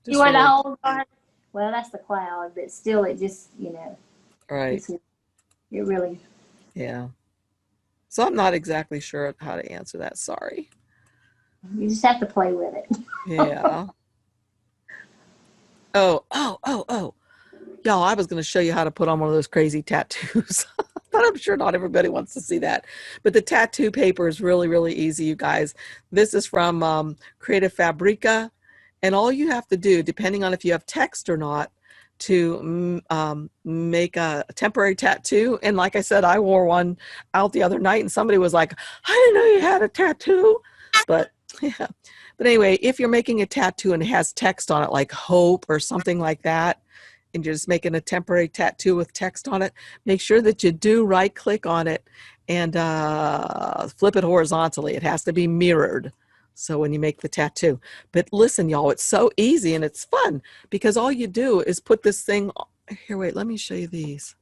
You want the whole part? Well, that's the cloud, but still, it just, Right. It really. Yeah. So I'm not exactly sure how to answer that. Sorry. You just have to play with it. Yeah. Oh. Y'all, I was going to show you how to put on one of those crazy tattoos, but I'm sure not everybody wants to see that. But the tattoo paper is really, really easy, you guys. This is from Creative Fabrica. And all you have to do, depending on if you have text or not, to make a temporary tattoo. And like I said, I wore one out the other night and somebody was like, I didn't know you had a tattoo. But yeah. But anyway, if you're making a tattoo and it has text on it, like hope or something like that, and you're just making a temporary tattoo with text on it, make sure that you do right click on it and flip it horizontally. It has to be mirrored. So when you make the tattoo. But listen, y'all, it's so easy and it's fun because all you do is put this thing here. Wait, let me show you these.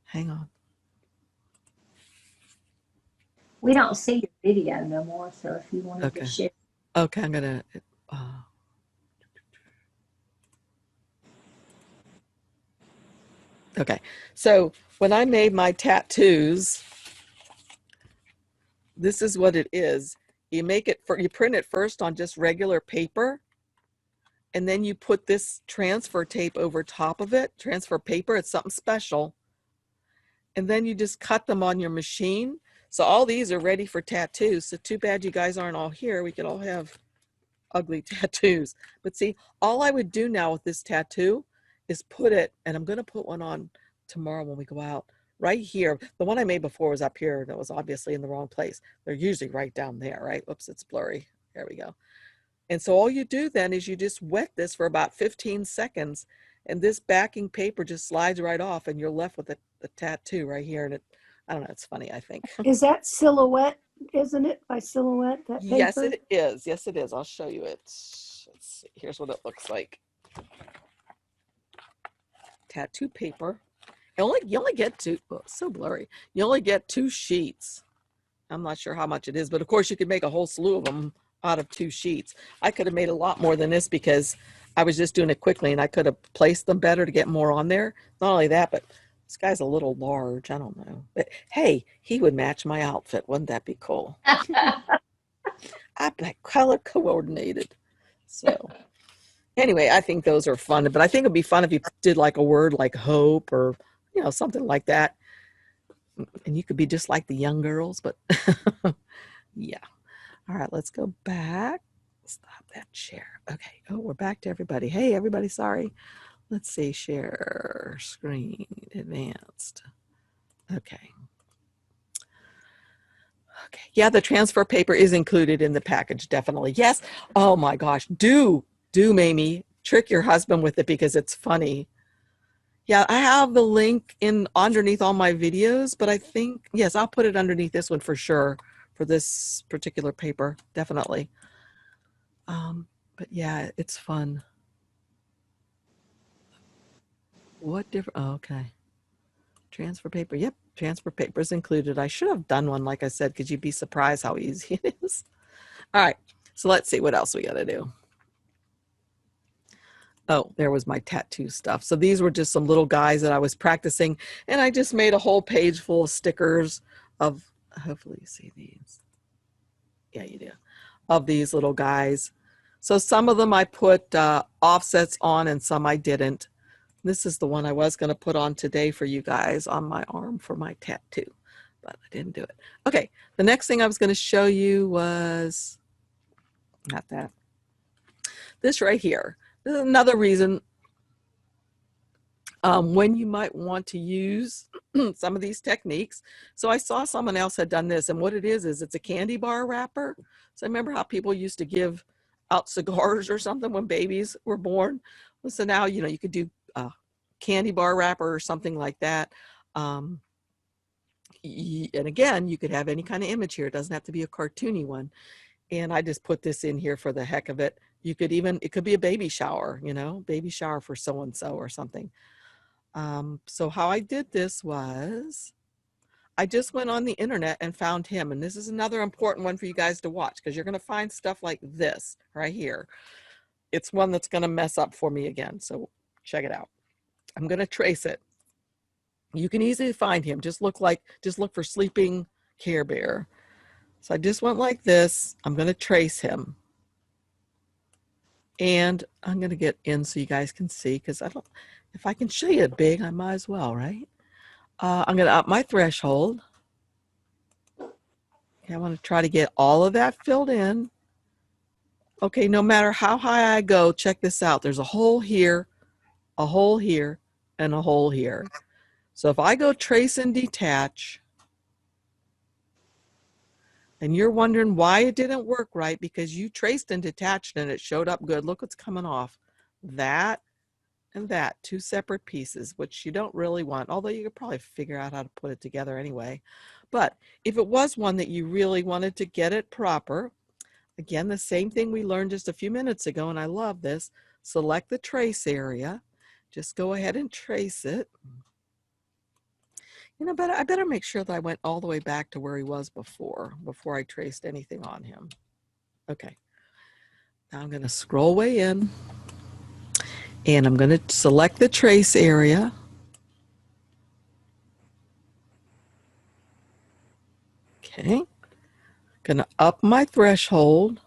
Hang on. We don't see your video no more, so if you wanted Okay. to share. Okay, I'm gonna. Okay, so when I made my tattoos, this is what it is. You make it you print it first on just regular paper, and then you put this transfer tape over top of it. Transfer paper, it's something special. And then you just cut them on your machine. So all these are ready for tattoos. So too bad you guys aren't all here. We could all have ugly tattoos. But see, all I would do now with this tattoo is put it, and I'm going to put one on tomorrow when we go out, right here. The one I made before was up here. That was obviously in the wrong place. They're usually right down there, right? Whoops, it's blurry. There we go. And so all you do then is you just wet this for about 15 seconds, and this backing paper just slides right off, and you're left with the tattoo right here. And it, I don't know, it's funny, I think. Is that Silhouette, isn't it, by Silhouette, that paper? Yes, it is. Yes, it is. I'll show you it. Let's see. Here's what it looks like. Tattoo paper. You only get two. Oh, it's so blurry. You only get 2 sheets. I'm not sure how much it is, but of course you could make a whole slew of them out of 2 sheets. I could have made a lot more than this because I was just doing it quickly and I could have placed them better to get more on there. Not only that, but this guy's a little large. I don't know. But hey, he would match my outfit. Wouldn't that be cool? I'd be color coordinated. So anyway, I think those are fun. But I think it'd be fun if you did like a word like hope or, you know, something like that. And you could be just like the young girls, but yeah. All right, let's go back. Stop that share. Okay. Oh, we're back to everybody. Hey, everybody. Sorry. Let's see. Share screen advanced. Okay. Okay. Yeah, the transfer paper is included in the package. Definitely. Yes. Oh my gosh. Do Mamie, trick your husband with it because it's funny. Yeah, I have the link in underneath all my videos, but I think, yes, I'll put it underneath this one for sure for this particular paper. Definitely. But yeah, it's fun. What different? Oh, okay. Transfer paper. Yep. Transfer paper is included. I should have done one, like I said, because you'd be surprised how easy it is. All right. So let's see what else we got to do. Oh, there was my tattoo stuff. So these were just some little guys that I was practicing, and I just made a whole page full of stickers of, hopefully you see these. Yeah, you do. Of these little guys. So some of them I put offsets on and some I didn't. This is the one I was going to put on today for you guys on my arm for my tattoo, but I didn't do it. Okay, the next thing I was going to show you was, not that, this right here. This is another reason when you might want to use some of these techniques. So I saw someone else had done this, and what it is it's a candy bar wrapper. So I remember how people used to give out cigars or something when babies were born. Well, so now, you know, you could do a candy bar wrapper or something like that. And again, you could have any kind of image here. It doesn't have to be a cartoony one. And I just put this in here for the heck of it. You could even, it could be a baby shower, you know, baby shower for so-and-so or something. So how I did this was I just went on the internet and found him. And this is another important one for you guys to watch because you're going to find stuff like this right here. It's one that's going to mess up for me again. So check it out. I'm going to trace it. You can easily find him. Just look for sleeping Care Bear. So I just went like this. I'm going to trace him. And I'm going to get in so you guys can see, because if I can show you it big, I might as well, right? I'm going to up my threshold. Okay, I want to try to get all of that filled in. Okay, no matter how high I go, check this out. There's a hole here, a hole here, and a hole here. So if I go trace and detach, and you're wondering why it didn't work right, because you traced and detached and it showed up good. Look what's coming off. That and that, two separate pieces, which you don't really want, although you could probably figure out how to put it together anyway. But if it was one that you really wanted to get it proper, again, the same thing we learned just a few minutes ago, and I love this. Select the trace area. Just go ahead and trace it. You know, but I better make sure that I went all the way back to where he was before I traced anything on him. Okay. Now I'm going to scroll way in, and I'm going to select the trace area. Okay. Going to up my threshold.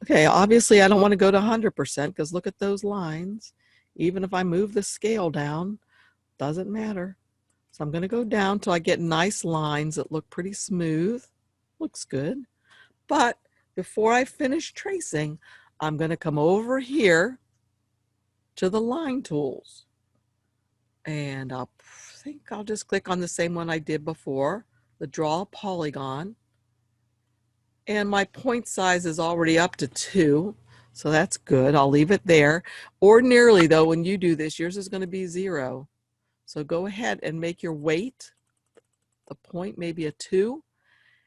Okay, obviously I don't want to go to 100% because look at those lines. Even if I move the scale down, doesn't matter. So I'm going to go down till I get nice lines that look pretty smooth. Looks good. But before I finish tracing, I'm going to come over here to the line tools. And I think I'll just click on the same one I did before, the draw polygon. And my point size is already up to 2. So that's good. I'll leave it there. Ordinarily, though, when you do this, yours is going to be 0. So go ahead and make your weight, the point, maybe a 2.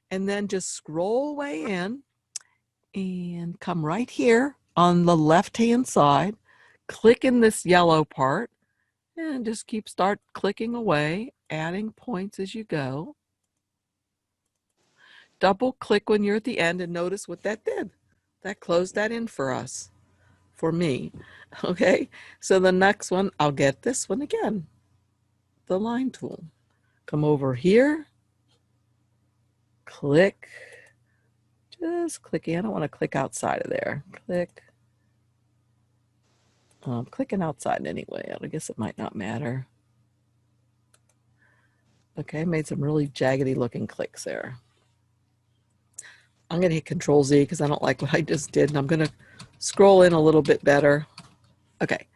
And then just scroll way in and come right here on the left-hand side. Click in this yellow part and just start clicking away, adding points as you go. Double click when you're at the end and notice what that did. That closed that in for us. For me. Okay, so the next one, I'll get this one again, the line tool. Come over here, click, just clicking. I don't want to click outside of there. Click. I'm clicking outside anyway. I guess it might not matter. Okay, made some really jaggedy looking clicks there. I'm going to hit Control Z because I don't like what I just did, and I'm going to scroll in a little bit better. Okay.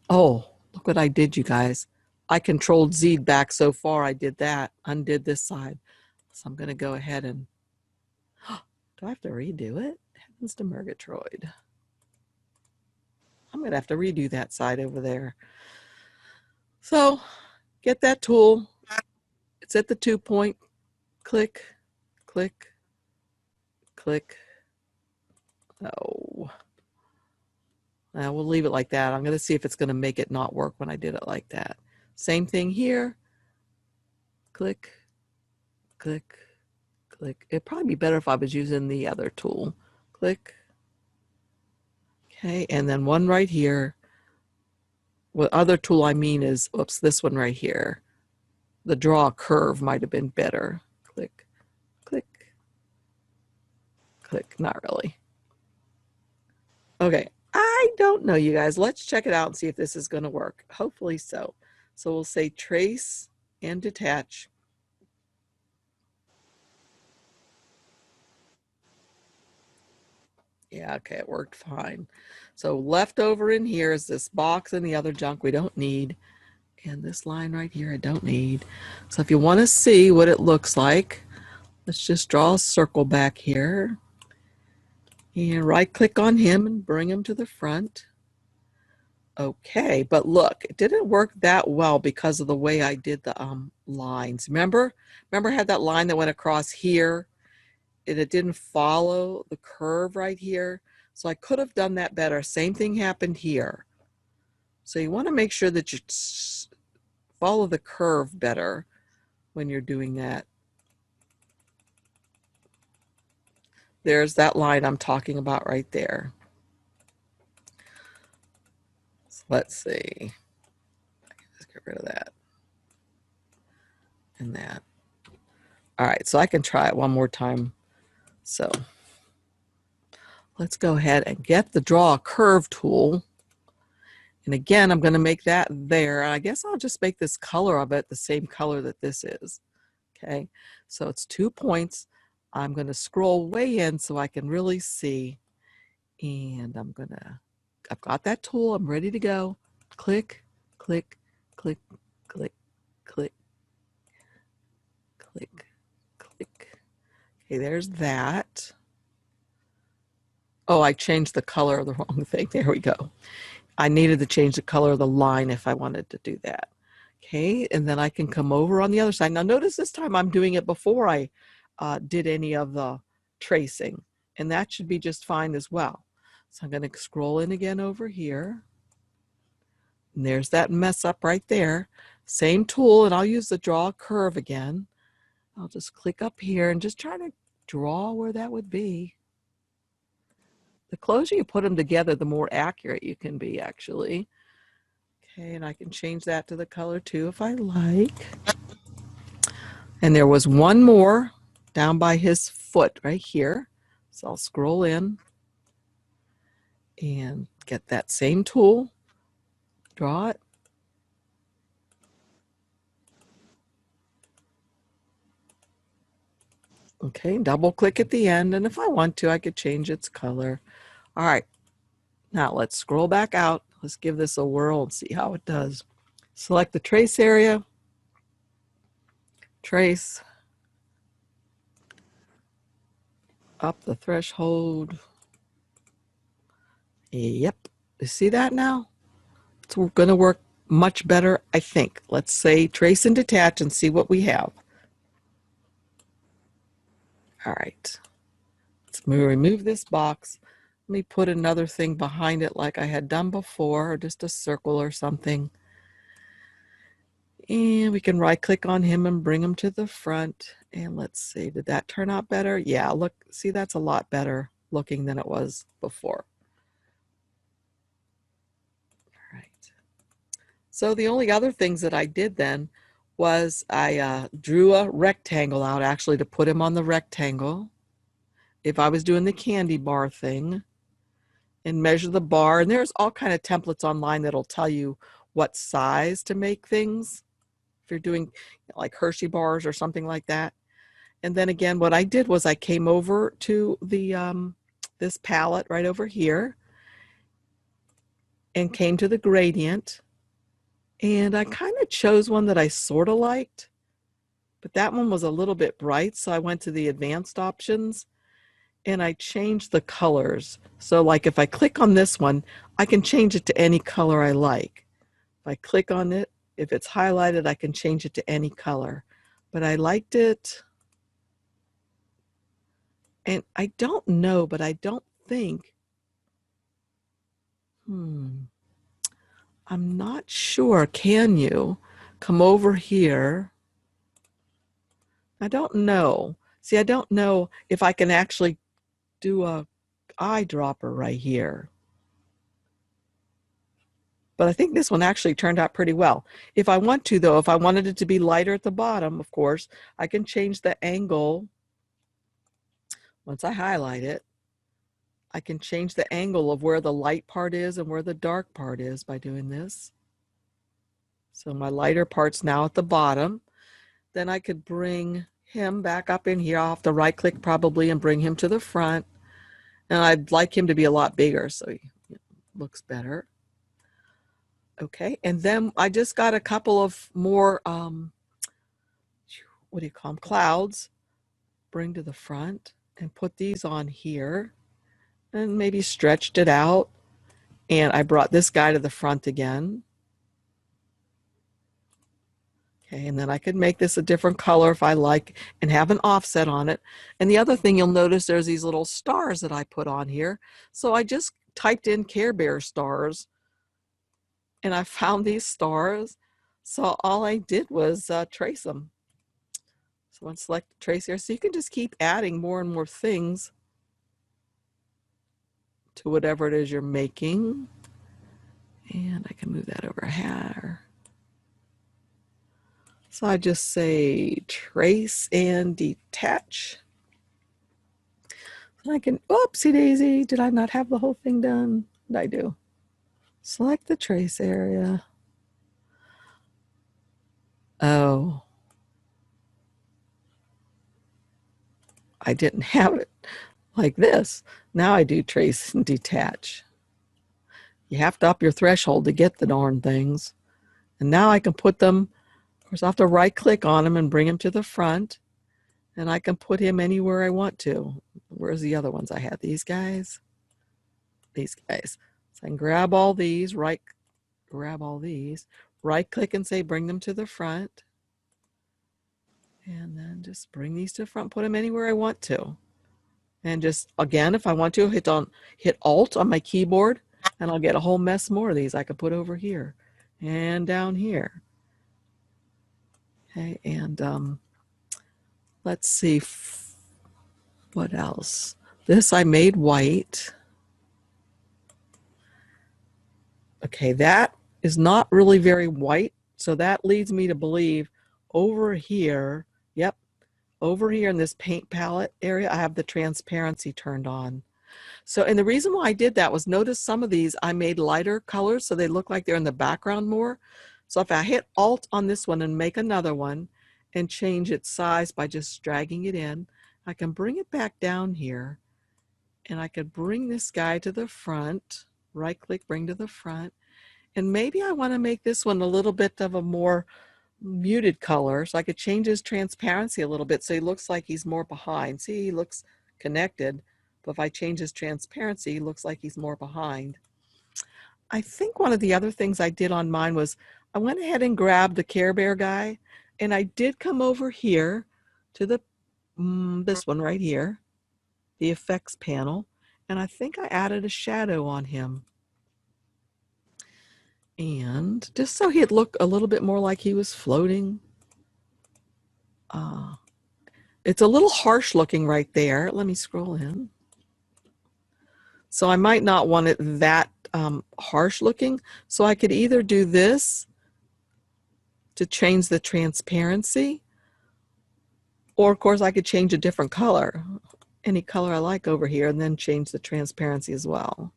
Oh, look what I did, you guys. I Controlled Z'd back so far. I did that, undid this side. So I'm going to go ahead and, do I have to redo it? Heavens to Murgatroyd. I'm going to have to redo that side over there. So get that tool. It's at the 2 point. Click, click, click. Oh. Now we'll leave it like that. I'm going to see if it's going to make it not work when I did it like that. Same thing here. Click, click, click. It'd probably be better if I was using the other tool. Click. Okay, and then one right here. What other tool I mean is, oops, this one right here. The draw curve might have been better. Click, click, click. Not really. Okay, I don't know, you guys. Let's check it out and see if this is going to work. Hopefully so. So we'll say trace and detach. Yeah, okay, it worked fine. So left over in here is this box and the other junk we don't need. And this line right here I don't need. So if you want to see what it looks like, let's just draw a circle back here. And right click on him and bring him to the front. Okay, but look, it didn't work that well because of the way I did the lines. Remember I had that line that went across here and it didn't follow the curve right here. So I could have done that better. Same thing happened here. So you want to make sure that you follow the curve better when you're doing that. There's that line I'm talking about right there. So let's see. Let's get rid of that and that. All right, so I can try it one more time. So let's go ahead and get the draw a curve tool. And again, I'm going to make that there. I guess I'll just make this color of it the same color that this is. Okay, so it's 2 points. I'm going to scroll way in so I can really see. And I've got that tool. I'm ready to go. Click, click, click, click, click, click, click. Okay, there's that. Oh, I changed the color of the wrong thing. There we go. I needed to change the color of the line if I wanted to do that. Okay, and then I can come over on the other side. Now notice this time I'm doing it before I did any of the tracing, and that should be just fine as well. So I'm going to scroll in again over here. And there's that mess up right there. Same tool, and I'll use the draw curve again. I'll just click up here and just try to draw where that would be. The closer you put them together, the more accurate you can be, actually. Okay, and I can change that to the color too if I like. And there was one more down by his foot right here. So I'll scroll in and get that same tool, draw it. Okay, double click at the end, and if I want to, I could change its color. All right, now let's scroll back out. Let's give this a whirl and see how it does. Select the trace area, trace, up the threshold. Yep, you see that now? It's going to work much better, I think. Let's say trace and detach and see what we have. All right, let's remove this box. Let me put another thing behind it like I had done before, or just a circle or something. And we can right click on him and bring him to the front. And let's see, did that turn out better? Yeah, look, see, that's a lot better looking than it was before. All right. So the only other things that I did then was I drew a rectangle out actually to put him on the rectangle. If I was doing the candy bar thing, and measure the bar, and there's all kind of templates online that'll tell you what size to make things if you're doing like Hershey bars or something like that. And then again, what I did was I came over to the this palette right over here and came to the gradient, and I kind of chose one that I sort of liked, but that one was a little bit bright, so I went to the advanced options and I changed the colors. So like if I click on this one, I can change it to any color I like. If I click on it, if it's highlighted, I can change it to any color. But I liked it. And I don't know, but I don't think, I'm not sure. Can you come over here? I don't know. See, I don't know if I can actually do a eyedropper right here. But I think this one actually turned out pretty well. If I want to, though, if I wanted it to be lighter at the bottom, of course, I can change the angle. Once I highlight it, I can change the angle of where the light part is and where the dark part is by doing this. So my lighter part's now at the bottom. Then I could bring him back up in here. I'll have to right click probably and bring him to the front. And I'd like him to be a lot bigger so he looks better. Okay, and then I just got a couple of more, what do you call them, clouds. Bring to the front and put these on here and maybe stretched it out. And I brought this guy to the front again. Okay, and then I could make this a different color if I like and have an offset on it. And the other thing you'll notice there's these little stars that I put on here. So I just typed in Care Bear stars and I found these stars. So all I did was trace them. So let's select trace here. So you can just keep adding more and more things to whatever it is you're making. And I can move that over here. So I just say trace and detach. I can, oopsie daisy, did I not have the whole thing done? What did I do? Select the trace area. Oh, I didn't have it like this. Now I do trace and detach. You have to up your threshold to get the darn things. And now I can put them, of course, I have to right click on them and bring them to the front. And I can put him anywhere I want to. Where's the other ones I had? These guys? These guys. So I can grab all these, grab all these, right click and say bring them to the front. And then just bring these to the front, put them anywhere I want to. And just, again, if I want to, hit Alt on my keyboard, and I'll get a whole mess more of these I could put over here and down here. Okay, and let's see, what else? This I made white. Okay, that is not really very white, so that leads me to believe over here, yep, over here in this paint palette area, I have the transparency turned on. So, and the reason why I did that was, notice some of these I made lighter colors so they look like they're in the background more. So if I hit Alt on this one and make another one and change its size by just dragging it in, I can bring it back down here, and I could bring this guy to the front, right click, bring to the front. And maybe I want to make this one a little bit of a more muted color, so I could change his transparency a little bit so he looks like he's more behind. See, he looks connected, but if I change his transparency, he looks like he's more behind. I think one of the other things I did on mine was I went ahead and grabbed the Care Bear guy, and I did come over here to the this one right here, the effects panel, and I think I added a shadow on him. And just so he'd look a little bit more like he was floating. It's a little harsh looking right there. Let me scroll in. So I might not want it that harsh looking. So I could either do this to change the transparency, or of course I could change a different color, any color I like over here, and then change the transparency as well.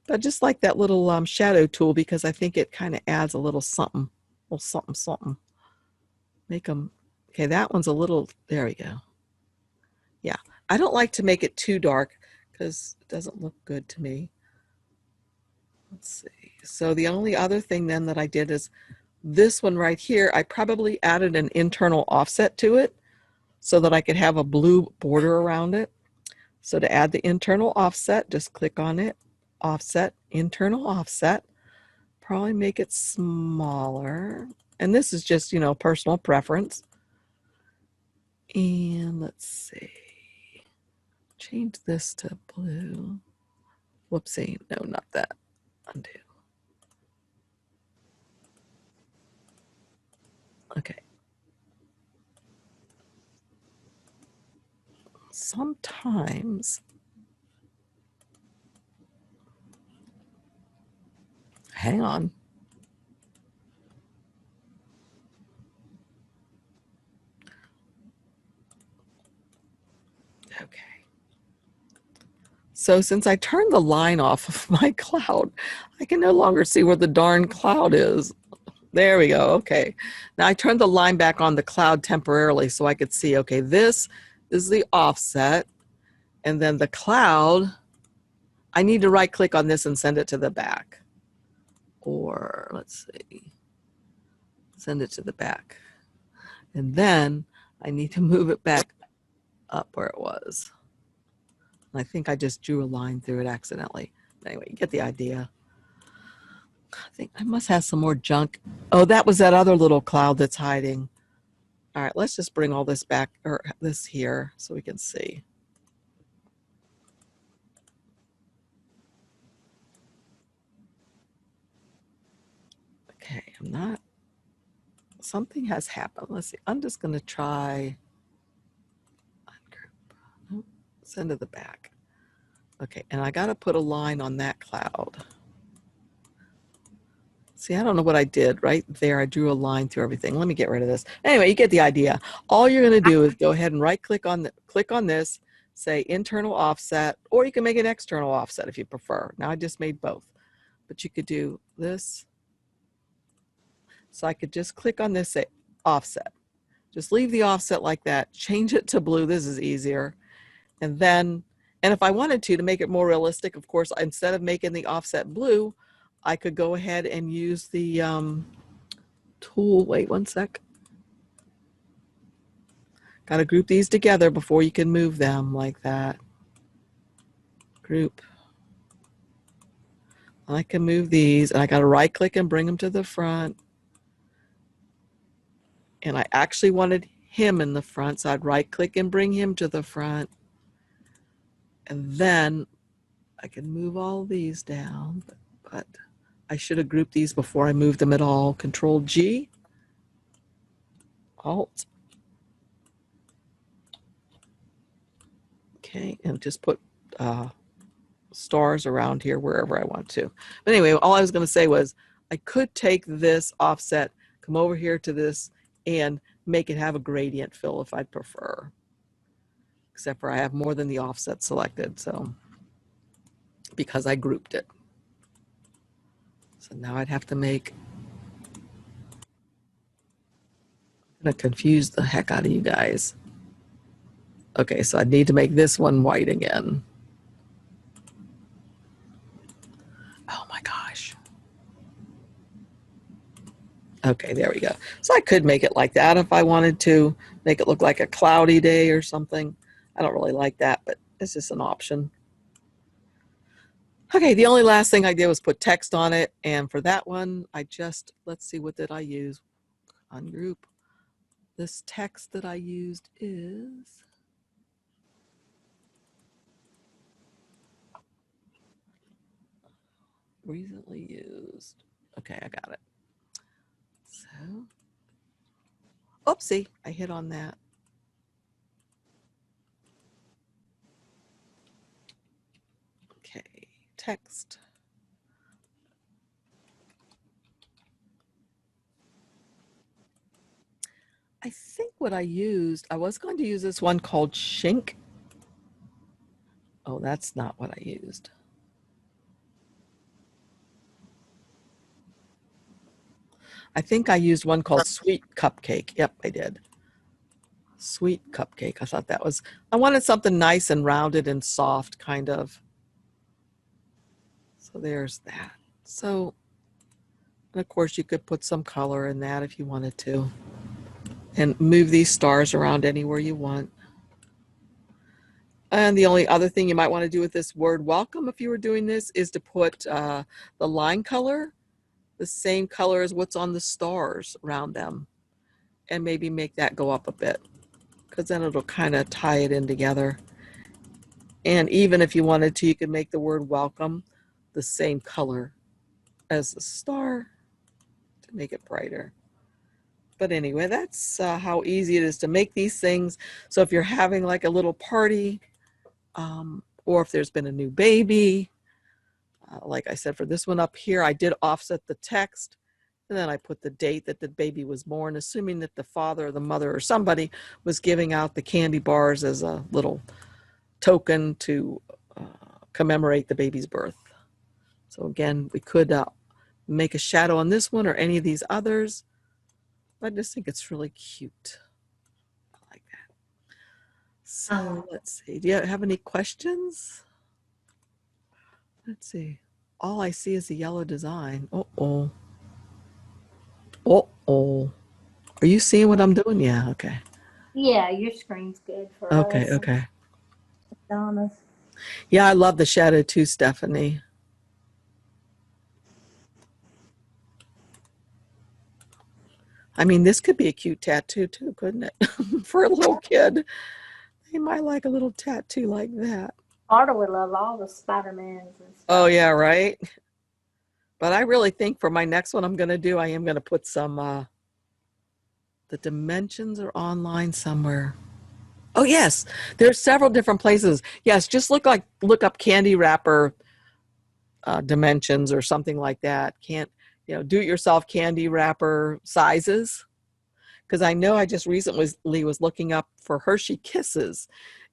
But just like that little shadow tool, because I think it kind of adds a little something, something. Make them, okay, that one's a little, there we go. Yeah, I don't like to make it too dark because it doesn't look good to me. Let's see. So the only other thing then that I did is this one right here, I probably added an internal offset to it so that I could have a blue border around it. So to add the internal offset, just click on it, offset, internal offset, probably make it smaller. And this is just, you know, personal preference. And let's see, change this to blue. Whoopsie, no, not that, undo. Okay. Sometimes, hang on. Okay. So since I turned the line off of my cloud, I can no longer see where the darn cloud is. There we go. Okay. Now I turned the line back on the cloud temporarily so I could see, okay, this is the offset. And then the cloud, I need to right click on this and send it to the back. Or let's see, send it to the back. And then I need to move it back up where it was. I think I just drew a line through it accidentally. Anyway, you get the idea. I think I must have some more junk. Oh, that was that other little cloud that's hiding. All right, let's just bring all this back, or this here, so we can see. Okay, I'm not, something has happened. Let's see, I'm just going to try ungroup. Nope, send to the back. Okay, and I got to put a line on that cloud. See, I don't know what I did right there. I drew a line through everything. Let me get rid of this. Anyway, you get the idea. All you're going to do is go ahead and right click on this, say internal offset, or you can make an external offset if you prefer. Now I just made both, but you could do this. So I could just click on this, say offset. Just leave the offset like that, change it to blue. This is easier. And then, and if I wanted to make it more realistic, of course, instead of making the offset blue, I could go ahead and use the tool. Wait one sec. Got to group these together before you can move them like that. Group. I can move these, and I got to right click and bring them to the front. And I actually wanted him in the front, so I'd right click and bring him to the front. And then I can move all these down, but I should have grouped these before I moved them at all. Control G, Alt. Okay, and just put stars around here wherever I want to. But anyway, all I was going to say was I could take this offset, come over here to this, and make it have a gradient fill if I'd prefer. Except for I have more than the offset selected, so because I grouped it. So now I'd have to make, I'm going to confuse the heck out of you guys. Okay, so I need to make this one white again. Oh my gosh. Okay, there we go. So I could make it like that if I wanted to, make it look like a cloudy day or something. I don't really like that, but it's just an option. Okay, the only last thing I did was put text on it. And for that one, I just, let's see, what did I use? Ungroup. This text that I used is, recently used. Okay, I got it. So, oopsie, I hit on that. Okay, text. I think what I used, I was going to use this one called Shink. Oh, that's not what I used. I think I used one called Sweet Cupcake. Yep, I did. Sweet Cupcake. I thought that was, I wanted something nice and rounded and soft, kind of. So there's that. So, and of course, you could put some color in that if you wanted to. And move these stars around anywhere you want. And the only other thing you might want to do with this word welcome, if you were doing this, is to put the line color the same color as what's on the stars around them, and maybe make that go up a bit, because then it'll kind of tie it in together. And even if you wanted to, you could make the word welcome the same color as the star to make it brighter. But anyway, that's how easy it is to make these things. So if you're having like a little party, or if there's been a new baby, like I said, for this one up here, I did offset the text, and then I put the date that the baby was born, assuming that the father or the mother or somebody was giving out the candy bars as a little token to commemorate the baby's birth. So again, we could make a shadow on this one or any of these others. I just think it's really cute. I like that. So let's see. Do you have any questions? Let's see. All I see is a yellow design. Uh-oh. Uh-oh. Are you seeing what I'm doing? Yeah, okay. Yeah, your screen's good for Okay, us. okay. Donna's. Yeah, I love the shadow too, Stephanie. I mean, this could be a cute tattoo too, couldn't it? For a little kid. They might like a little tattoo like that. Arda would love all the Spider-Mans and stuff. Oh, yeah, right? But I really think for my next one I'm going to do, I am going to put some, the dimensions are online somewhere. Oh, yes. There's several different places. Yes, just look up candy wrapper dimensions or something like that. Do-it-yourself candy wrapper sizes. Because I know I just recently was looking up for Hershey Kisses,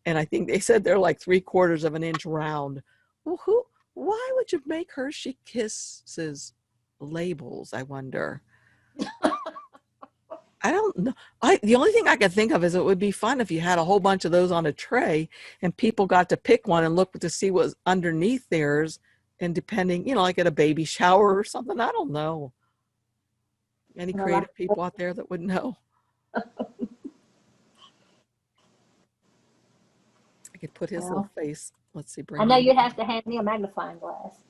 And I think they said they're like 3/4 of an inch round. Well, why would you make Hershey Kisses labels, I wonder? I don't know. The only thing I can think of is it would be fun if you had a whole bunch of those on a tray and people got to pick one and look to see what's underneath theirs. And depending, like at a baby shower or something, I don't know. Any Well, creative people out there that would know? I could put his little face. Let's see. I know you have to hand me a magnifying glass.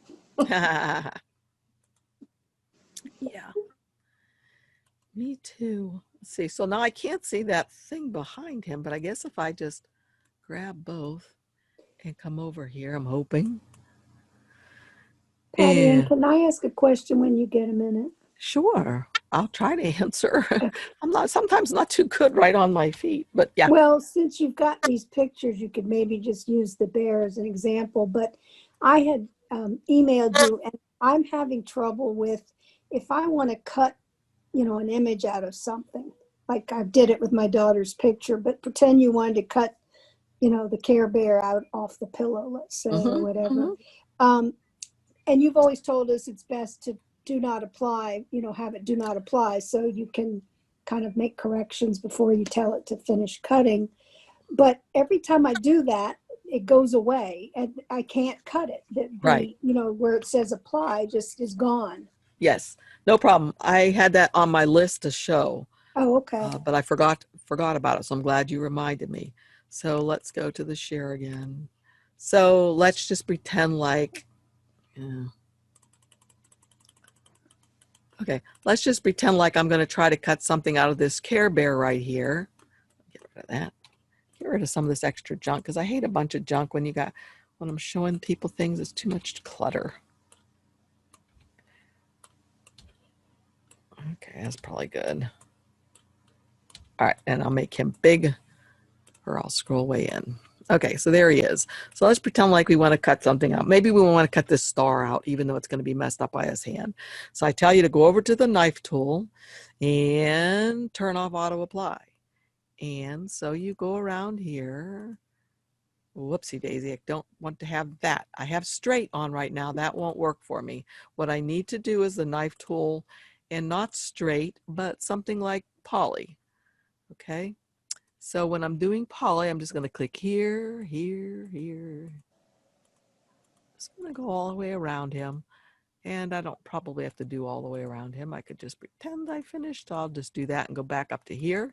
Yeah. Me too. Let's see. So now I can't see that thing behind him, but I guess if I just grab both and come over here, I'm hoping. Patty, Ann, And can I ask a question when you get a minute? sure, I'll try to answer. I'm sometimes not too good right on my feet, but yeah. Well, since you've got these pictures, you could maybe just use the bear as an example. But I had emailed you, and I'm having trouble with if I want to cut, an image out of something. Like I did it with my daughter's picture, but pretend you wanted to cut, the Care Bear out off the pillow, let's say, or whatever. And you've always told us it's best to do not apply, have it do not apply, so you can kind of make corrections before you tell it to finish cutting. But every time I do that, it goes away and I can't cut it. Right. Where it says apply just is gone. Yes, no problem. I had that on my list to show. Oh, okay. But I forgot about it. So I'm glad you reminded me. So let's go to the share again. So let's just pretend like, okay, let's just pretend like I'm going to try to cut something out of this Care Bear right here. Get rid of that. Get rid of some of this extra junk because I hate a bunch of junk when I'm showing people things, it's too much clutter. Okay, that's probably good. All right, and I'll make him big or I'll scroll way in. Okay, so there he is. So let's pretend like we want to cut something out. Maybe we want to cut this star out, even though it's going to be messed up by his hand. So I tell you to go over to the knife tool and turn off auto apply. And so you go around here. Whoopsie daisy, I don't want to have that. I have straight on right now. That won't work for me. What I need to do is the knife tool and not straight, but something like poly. Okay. So when I'm doing poly, I'm just going to click here, here, here. Just going to go all the way around him. And I don't probably have to do all the way around him. I could just pretend I finished. I'll just do that and go back up to here.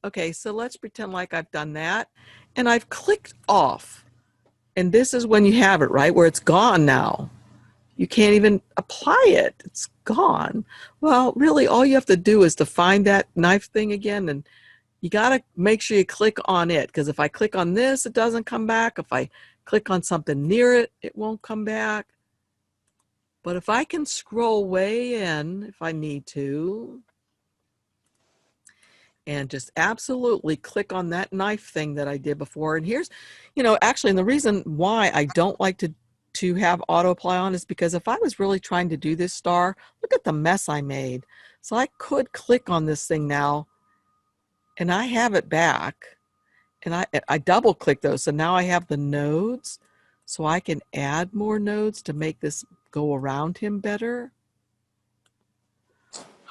Okay, so let's pretend like I've done that. And I've clicked off. And this is when you have it, right? Where it's gone now. You can't even apply it. It's gone. Well, really, all you have to do is to find that knife thing again, and you got to make sure you click on it, because if I click on this, it doesn't come back. If I click on something near it, it won't come back. But if I can scroll way in, if I need to, and just absolutely click on that knife thing that I did before. And here's, actually, and the reason why I don't like to have auto apply on is because if I was really trying to do this star, look at the mess I made. So I could click on this thing now and I have it back, and I double click those. So now I have the nodes, so I can add more nodes to make this go around him better.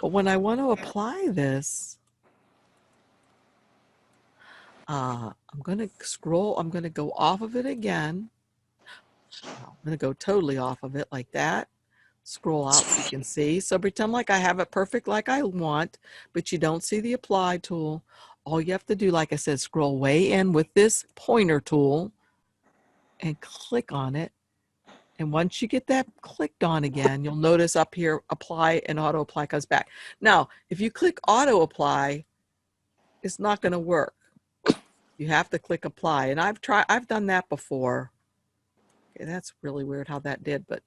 But when I want to apply this, I'm going to scroll. I'm going to go off of it again. I'm going to go totally off of it like that. Scroll out so you can see. So pretend like I have it perfect like I want, but you don't see the apply tool. All you have to do, like I said, scroll way in with this pointer tool and click on it. And once you get that clicked on again, you'll notice up here, apply and auto apply comes back. Now, if you click auto apply, it's not going to work. You have to click apply. And I've done that before. Okay, that's really weird how that did, but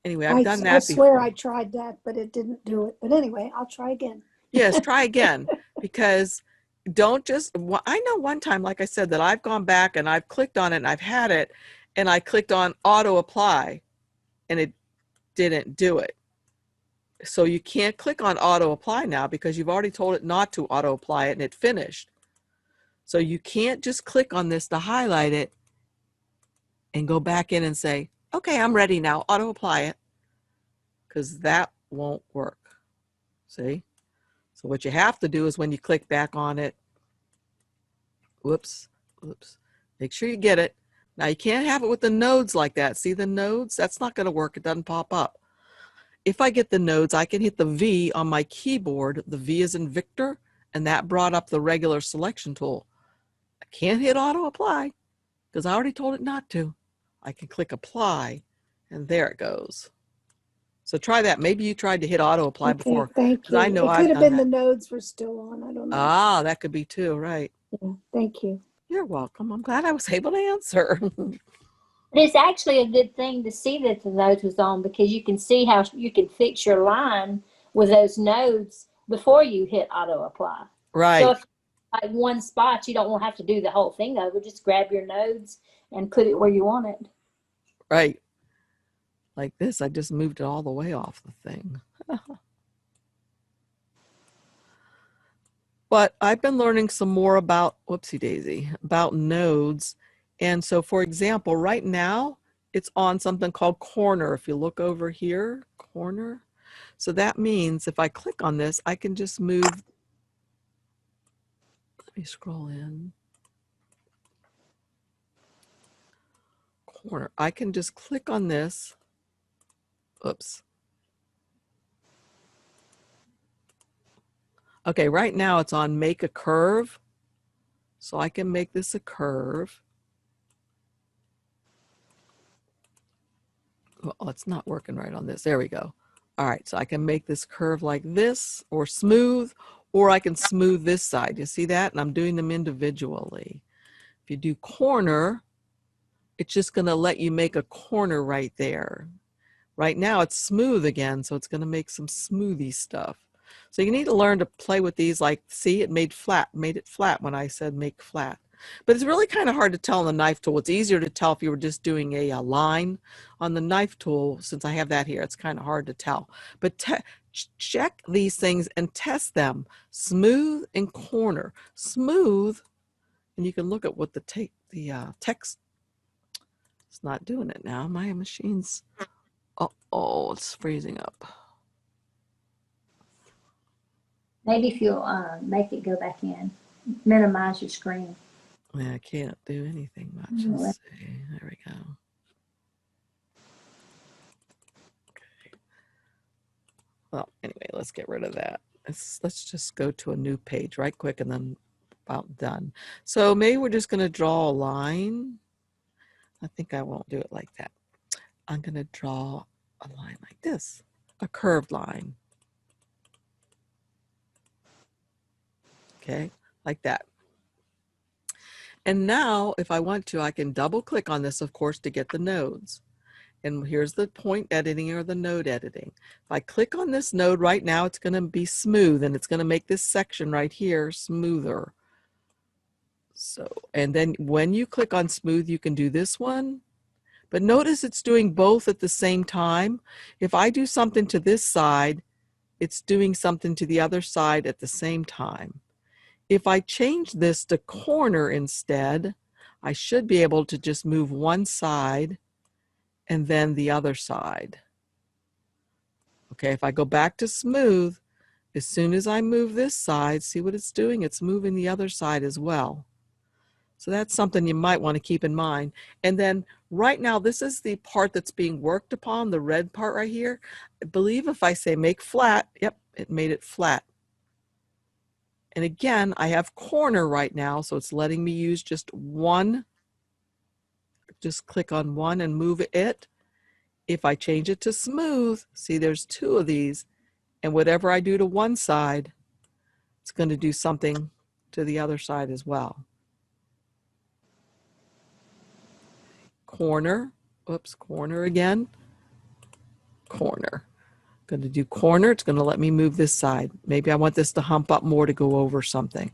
anyway, I've done that before. I swear I tried that, but it didn't do it. But anyway, I'll try again. Yes, try again, because don't just, I know one time, like I said, that I've gone back and I've clicked on it and I've had it and I clicked on auto apply and it didn't do it. So you can't click on auto apply now because you've already told it not to auto apply it and it finished. So you can't just click on this to highlight it and go back in and say, okay, I'm ready now, auto apply it, because that won't work. See? So what you have to do is when you click back on it, whoops, make sure you get it. Now you can't have it with the nodes like that. See the nodes? That's not going to work. It doesn't pop up. If I get the nodes, I can hit the V on my keyboard. The V is in Victor, and that brought up the regular selection tool. I can't hit auto apply because I already told it not to. I can click apply, and there it goes. So try that. Maybe you tried to hit auto apply Okay, before. thank 'Cause I you. know It I've could have done been that. the nodes were still on. I don't know. Ah, that could be too, right. Yeah, thank you. You're welcome. I'm glad I was able to answer. But it's actually a good thing to see that the nodes was on, because you can see how you can fix your line with those nodes before you hit auto apply. Right. So if like one spot, you don't have to do the whole thing over. Just grab your nodes and put it where you want it. Right. Like this, I just moved it all the way off the thing. But I've been learning some more about, whoopsie daisy, about nodes. And so for example, right now it's on something called corner. If you look over here, corner. So that means if I click on this, I can just move. Let me scroll in. Corner. I can just click on this. Oops. Okay, right now it's on make a curve. So I can make this a curve. Well, it's not working right on this. There we go. All right, so I can make this curve like this, or smooth, or I can smooth this side. You see that? And I'm doing them individually. If you do corner, it's just going to let you make a corner right there. Right now it's smooth again, so it's going to make some smoothie stuff. So you need to learn to play with these. Like, see, it made it flat when I said make flat. But it's really kind of hard to tell on the knife tool. It's easier to tell if you were just doing a line on the knife tool. Since I have that here, it's kind of hard to tell. But check these things and test them. Smooth and corner. Smooth, and you can look at what the text. It's not doing it now. My machine's, oh, it's freezing up. Maybe if you'll make it go back in, minimize your screen. Yeah, I can't do anything much. Let's see. There we go. Okay. Well, anyway, let's get rid of that. Let's just go to a new page right quick and then about done. So maybe we're just going to draw a line. I think I won't do it like that. I'm going to draw a line like this, a curved line. Okay, like that. And now if I want to, I can double click on this, of course, to get the nodes. And here's the point editing or the node editing. If I click on this node right now, it's going to be smooth, and it's going to make this section right here smoother. So, and then when you click on smooth, you can do this one. But notice it's doing both at the same time. If I do something to this side, it's doing something to the other side at the same time. If I change this to corner instead, I should be able to just move one side and then the other side. Okay, if I go back to smooth, as soon as I move this side, see what it's doing? It's moving the other side as well. So that's something you might want to keep in mind. And then right now, this is the part that's being worked upon, the red part right here. I believe if I say make flat, yep, it made it flat. And again, I have corner right now, so it's letting me use just one. Just click on one and move it. If I change it to smooth, see there's two of these, and whatever I do to one side, it's going to do something to the other side as well. Corner, oops, corner again, corner. Going to do corner, it's going to let me move this side. Maybe I want this to hump up more to go over something.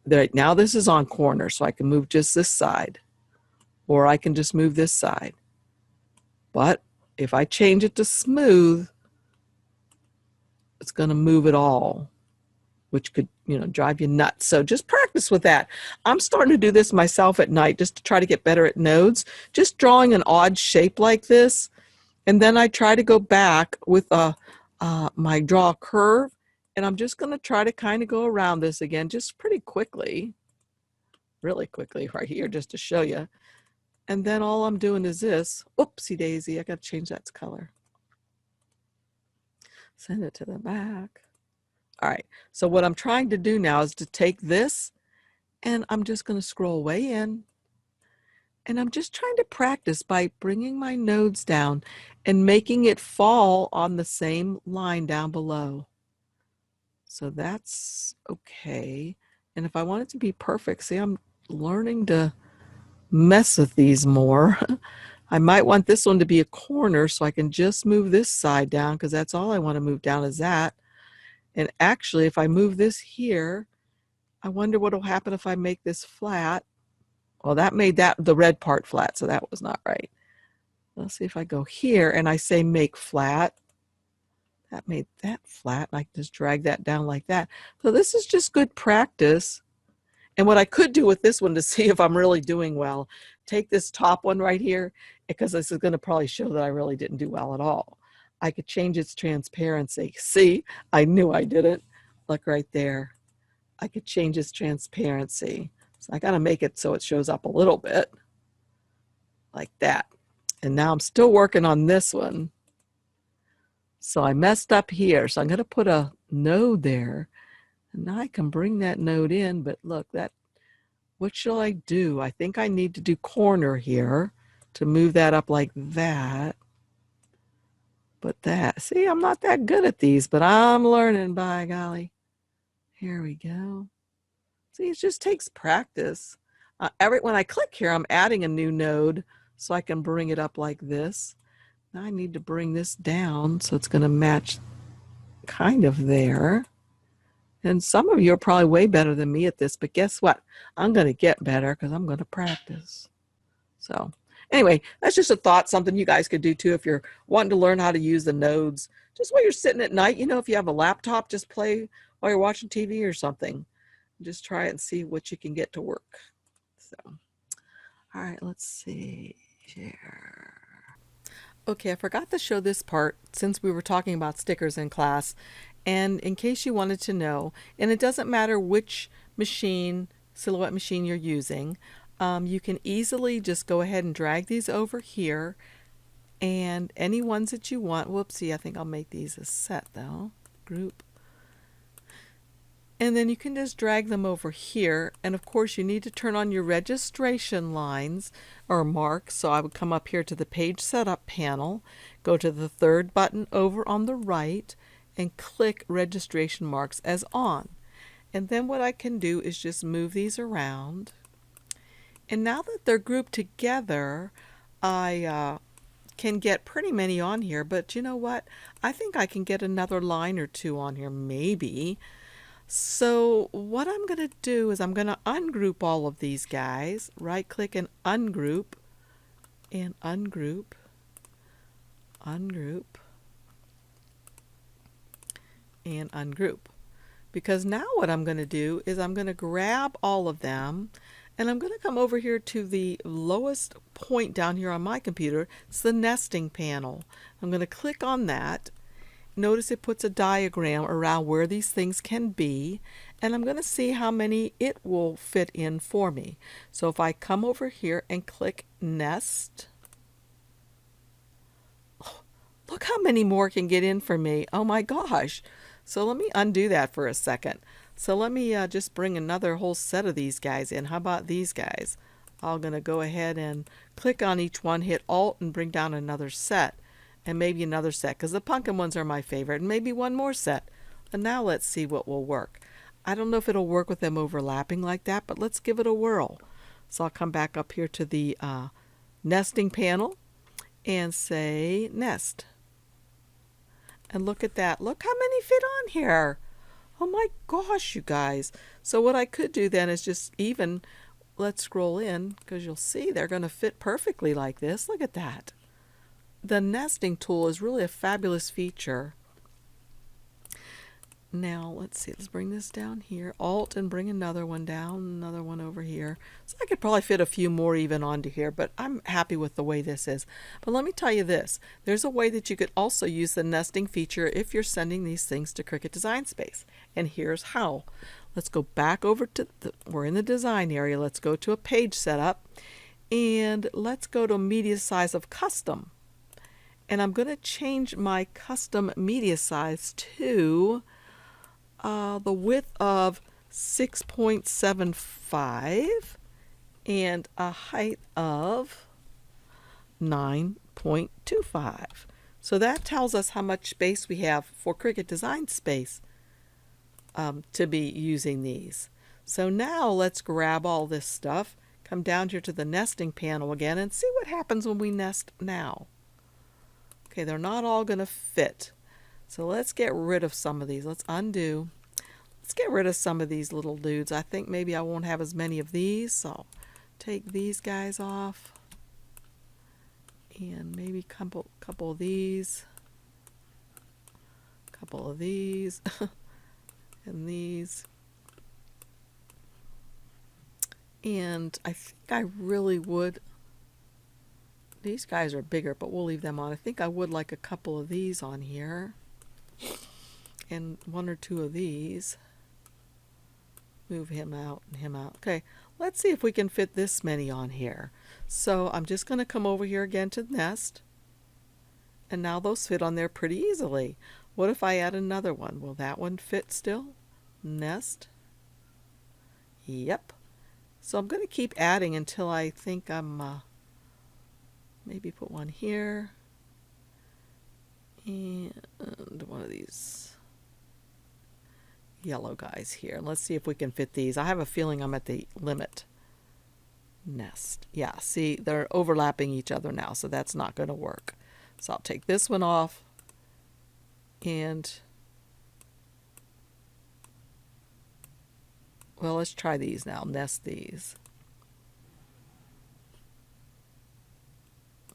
Right now this is on corner, so I can move just this side, or I can just move this side. But if I change it to smooth, it's going to move it all, which could drive you nuts. So just practice with that. I'm starting to do this myself at night just to try to get better at nodes, just drawing an odd shape like this. And then I try to go back with my draw curve, and I'm just going to try to kind of go around this again, just pretty quickly, really quickly right here, just to show you. And then all I'm doing is this. Oopsie daisy, I got to change that color. Send it to the back. All right, so what I'm trying to do now is to take this, and I'm just going to scroll way in. And I'm just trying to practice by bringing my nodes down and making it fall on the same line down below. So that's okay. And if I want it to be perfect, see, I'm learning to mess with these more. I might want this one to be a corner so I can just move this side down, because that's all I want to move down is that. And actually, if I move this here, I wonder what will happen if I make this flat. Well, that made the red part flat, so that was not right. Let's see if I go here and I say make flat. That made that flat, and I can just drag that down like that. So this is just good practice. And what I could do with this one to see if I'm really doing well, take this top one right here, because this is going to probably show that I really didn't do well at all. I could change its transparency. See, I knew I didn't. Look right there. I could change its transparency. So I got to make it so it shows up a little bit like that. And now I'm still working on this one. So I messed up here. So I'm going to put a node there. And now I can bring that node in. But look, what shall I do? I think I need to do corner here to move that up like that. But see, I'm not that good at these, but I'm learning, by golly. Here we go. See, it just takes practice. When I click here, I'm adding a new node so I can bring it up like this. Now I need to bring this down so it's going to match kind of there. And some of you are probably way better than me at this, but guess what? I'm going to get better because I'm going to practice. So anyway, that's just a thought, something you guys could do too if you're wanting to learn how to use the nodes. Just while you're sitting at night, if you have a laptop, just play while you're watching TV or something. Just try it and see what you can get to work. So, all right, let's see here. Okay, I forgot to show this part since we were talking about stickers in class. And in case you wanted to know, and it doesn't matter which silhouette machine you're using, you can easily just go ahead and drag these over here, and any ones that you want. Whoopsie, I think I'll make these a set though. Group. And then you can just drag them over here. And of course, you need to turn on your registration lines or marks. So I would come up here to the page setup panel, go to the third button over on the right, and click registration marks as on. And then what I can do is just move these around. And now that they're grouped together, I can get pretty many on here. But you know what? I think I can get another line or two on here, maybe. So what I'm going to do is I'm going to ungroup all of these guys. Right click and ungroup. And ungroup. Ungroup. And ungroup. Because now what I'm going to do is I'm going to grab all of them, and I'm going to come over here to the lowest point down here on my computer. It's the nesting panel. I'm going to click on that. Notice it puts a diagram around where these things can be, and I'm going to see how many it will fit in for me. So if I come over here and click nest, look how many more can get in for me. Oh my gosh. So let me undo that for a second. So let me just bring another whole set of these guys in. How about these guys? I'm going to go ahead and click on each one, hit Alt, and bring down another set. And maybe another set, because the pumpkin ones are my favorite, and maybe one more set. And now let's see what will work. I don't know if it'll work with them overlapping like that, but let's give it a whirl. So I'll come back up here to the nesting panel and say nest. And look at that. Look how many fit on here. Oh my gosh, you guys. So what I could do then is just let's scroll in, because you'll see they're going to fit perfectly like this. Look at that. The nesting tool is really a fabulous feature. Now, let's see, let's bring this down here. Alt and bring another one down, another one over here. So I could probably fit a few more even onto here, but I'm happy with the way this is. But let me tell you this, there's a way that you could also use the nesting feature if you're sending these things to Cricut Design Space. And here's how. Let's go back over to, we're in the design area. Let's go to a page setup and let's go to media size of custom. And I'm going to change my custom media size to the width of 6.75 and a height of 9.25. So that tells us how much space we have for Cricut Design Space to be using these. So now let's grab all this stuff, come down here to the nesting panel again, and see what happens when we nest now. Okay, they're not all going to fit. So let's get rid of some of these. Let's undo. Let's get rid of some of these little dudes. I think maybe I won't have as many of these, so take these guys off. And maybe couple of these. Couple of these. And these. And I think I really would, these guys are bigger, but we'll leave them on. I think I would like a couple of these on here. And one or two of these. Move him out and him out. Okay, let's see if we can fit this many on here. So I'm just going to come over here again to nest. And now those fit on there pretty easily. What if I add another one? Will that one fit still? Nest. Yep. So I'm going to keep adding until I think I'm, maybe put one here. And one of these yellow guys here. Let's see if we can fit these. I have a feeling I'm at the limit. Nest. Yeah, see, they're overlapping each other now, so that's not going to work. So I'll take this one off and, well, let's try these now. Nest these.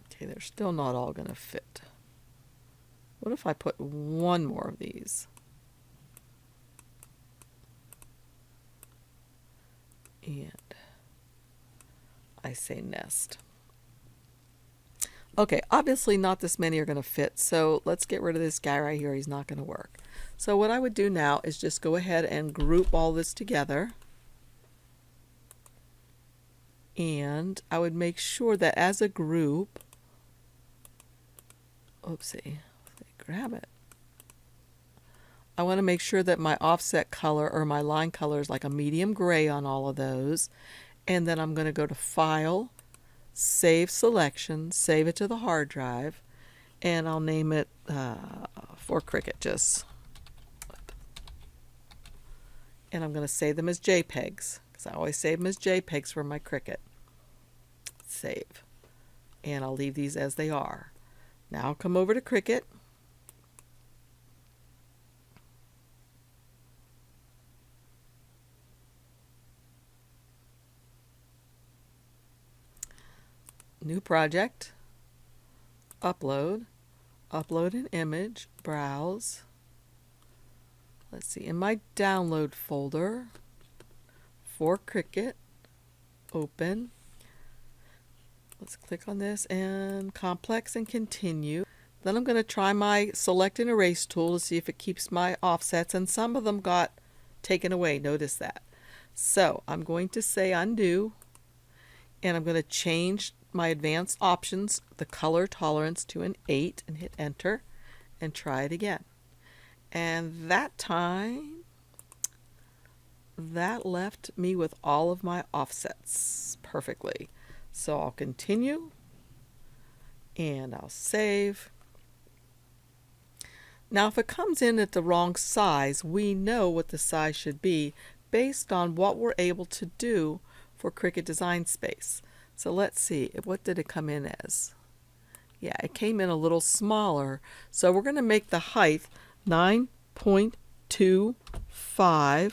Okay, they're still not all going to fit. What if I put one more of these? And I say nest. Okay, obviously not this many are going to fit, so let's get rid of this guy right here. He's not going to work. So what I would do now is just go ahead and group all this together. And I would make sure that as a group, oopsie, grab it. I want to make sure that my offset color or my line color is like a medium gray on all of those. And then I'm going to go to File, Save Selection, save it to the hard drive, and I'll name it for Cricut just. And I'm going to save them as JPEGs because I always save them as JPEGs for my Cricut. Save. And I'll leave these as they are. Now I'll come over to Cricut. New project, upload, upload an image, browse. Let's see, in my download folder for Cricut, open. Let's click on this and complex and continue. Then I'm going to try my select and erase tool to see if it keeps my offsets, and some of them got taken away. Notice that. So I'm going to say undo, and I'm going to change my advanced options, the color tolerance, to an 8 and hit enter and try it again. And that time that left me with all of my offsets perfectly. So I'll continue and I'll save. Now if it comes in at the wrong size, we know what the size should be based on what we're able to do for Cricut Design Space. So let's see, what did it come in as? Yeah, it came in a little smaller. So we're going to make the height 9.25,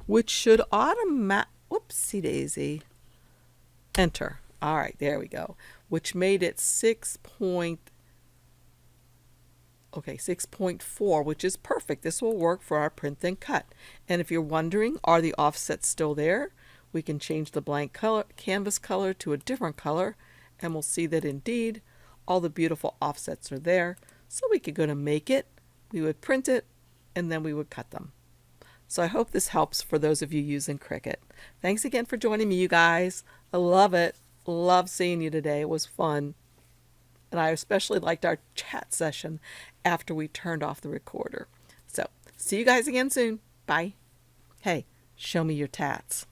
which should whoopsie daisy, enter. All right, there we go. Which made it 6.8 Okay, 6.4, which is perfect. This will work for our print then cut. And if you're wondering, are the offsets still there? We can change the blank color, canvas color to a different color, and we'll see that indeed all the beautiful offsets are there. So we could go to make it, we would print it, and then we would cut them. So I hope this helps for those of you using Cricut. Thanks again for joining me, you guys. I love it. Love seeing you today. It was fun. And I especially liked our chat session after we turned off the recorder. So, see you guys again soon. Bye. Hey, show me your tats.